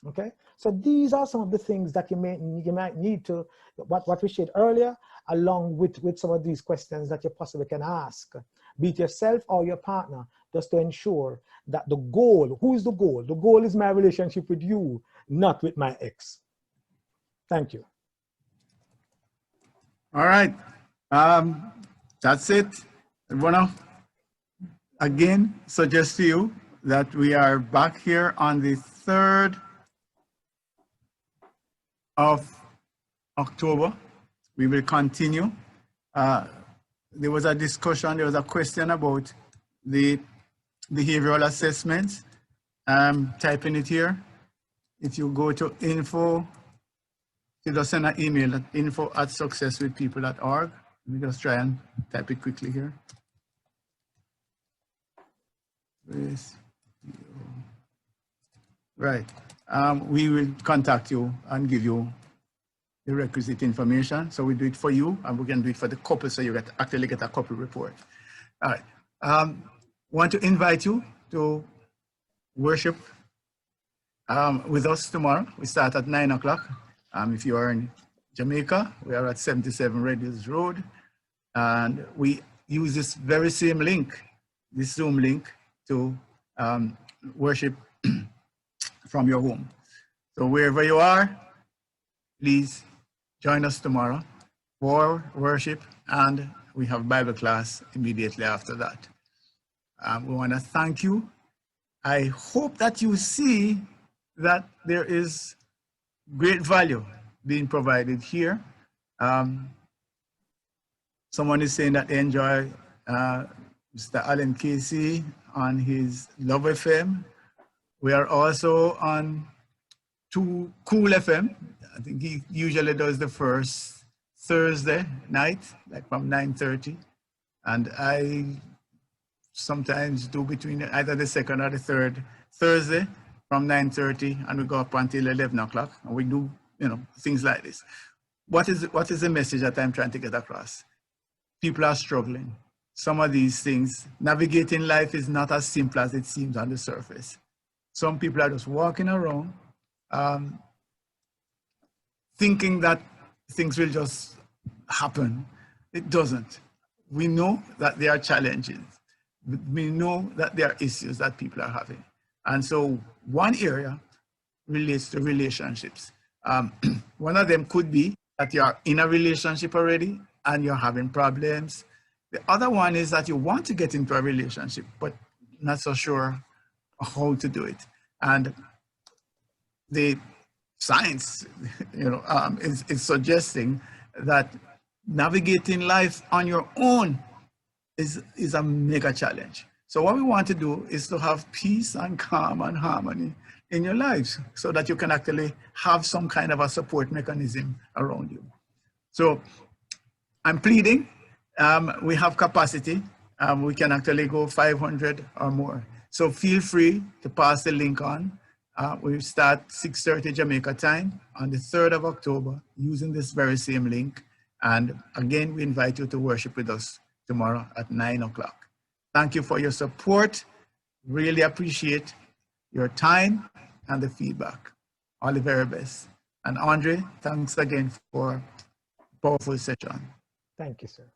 Okay, so these are some of the things that you might need to, what we shared earlier, along with some of these questions that you possibly can ask, be it yourself or your partner, just to ensure that the goal, who is the goal? The goal is my relationship with you, not with my ex. Thank you. All right, that's it. I wanna again suggest to you that we are back here on the 3rd of October. We will continue. There was a discussion, there was a question about the behavioral assessments. I'm typing it here. If you go to info, you just send an email at info@successwithpeople.org. Let me just try and type it quickly here. Right. We will contact you and give you the requisite information. So we do it for you, and we can do it for the couple, so you actually get a couple report. All right. Want to invite you to worship with us tomorrow. We start at 9 o'clock. If you are in Jamaica, we are at 77 Red Hills Road, and we use this very same link, this Zoom link, to worship from your home. So wherever you are, please join us tomorrow for worship, and we have Bible class immediately after that. We want to thank you. I hope that you see that there is great value being provided here. Someone is saying that they enjoy Mr. Alan Casey on his Love FM. We are also on Cool FM. I think he usually does the first Thursday night, like from 9:30. And I sometimes do between either the second or the third Thursday from 9:30, and we go up until 11 o'clock, and we do, things like this. What is the message that I'm trying to get across? People are struggling. Some of these things, navigating life is not as simple as it seems on the surface. Some people are just walking around thinking that things will just happen. It doesn't. We know that there are challenges. We know that there are issues that people are having. And so one area relates to relationships. One of them could be that you're in a relationship already and you're having problems. The other one is that you want to get into a relationship, but not so sure how to do it. And the science, is suggesting that navigating life on your own is a mega challenge. So what we want to do is to have peace and calm and harmony in your lives so that you can actually have some kind of a support mechanism around you. So I'm pleading, we have capacity. We can actually go 500 or more. So feel free to pass the link on. We start 6:30 Jamaica time on the 3rd of October using this very same link. And again, we invite you to worship with us tomorrow at 9 o'clock. Thank you for your support. Really appreciate your time and the feedback. All the very best. And Andre, thanks again for a powerful session. Thank you, sir.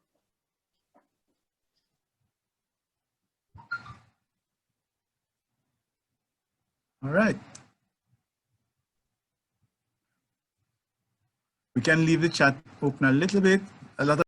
All right. We can leave the chat open a little bit. A lot of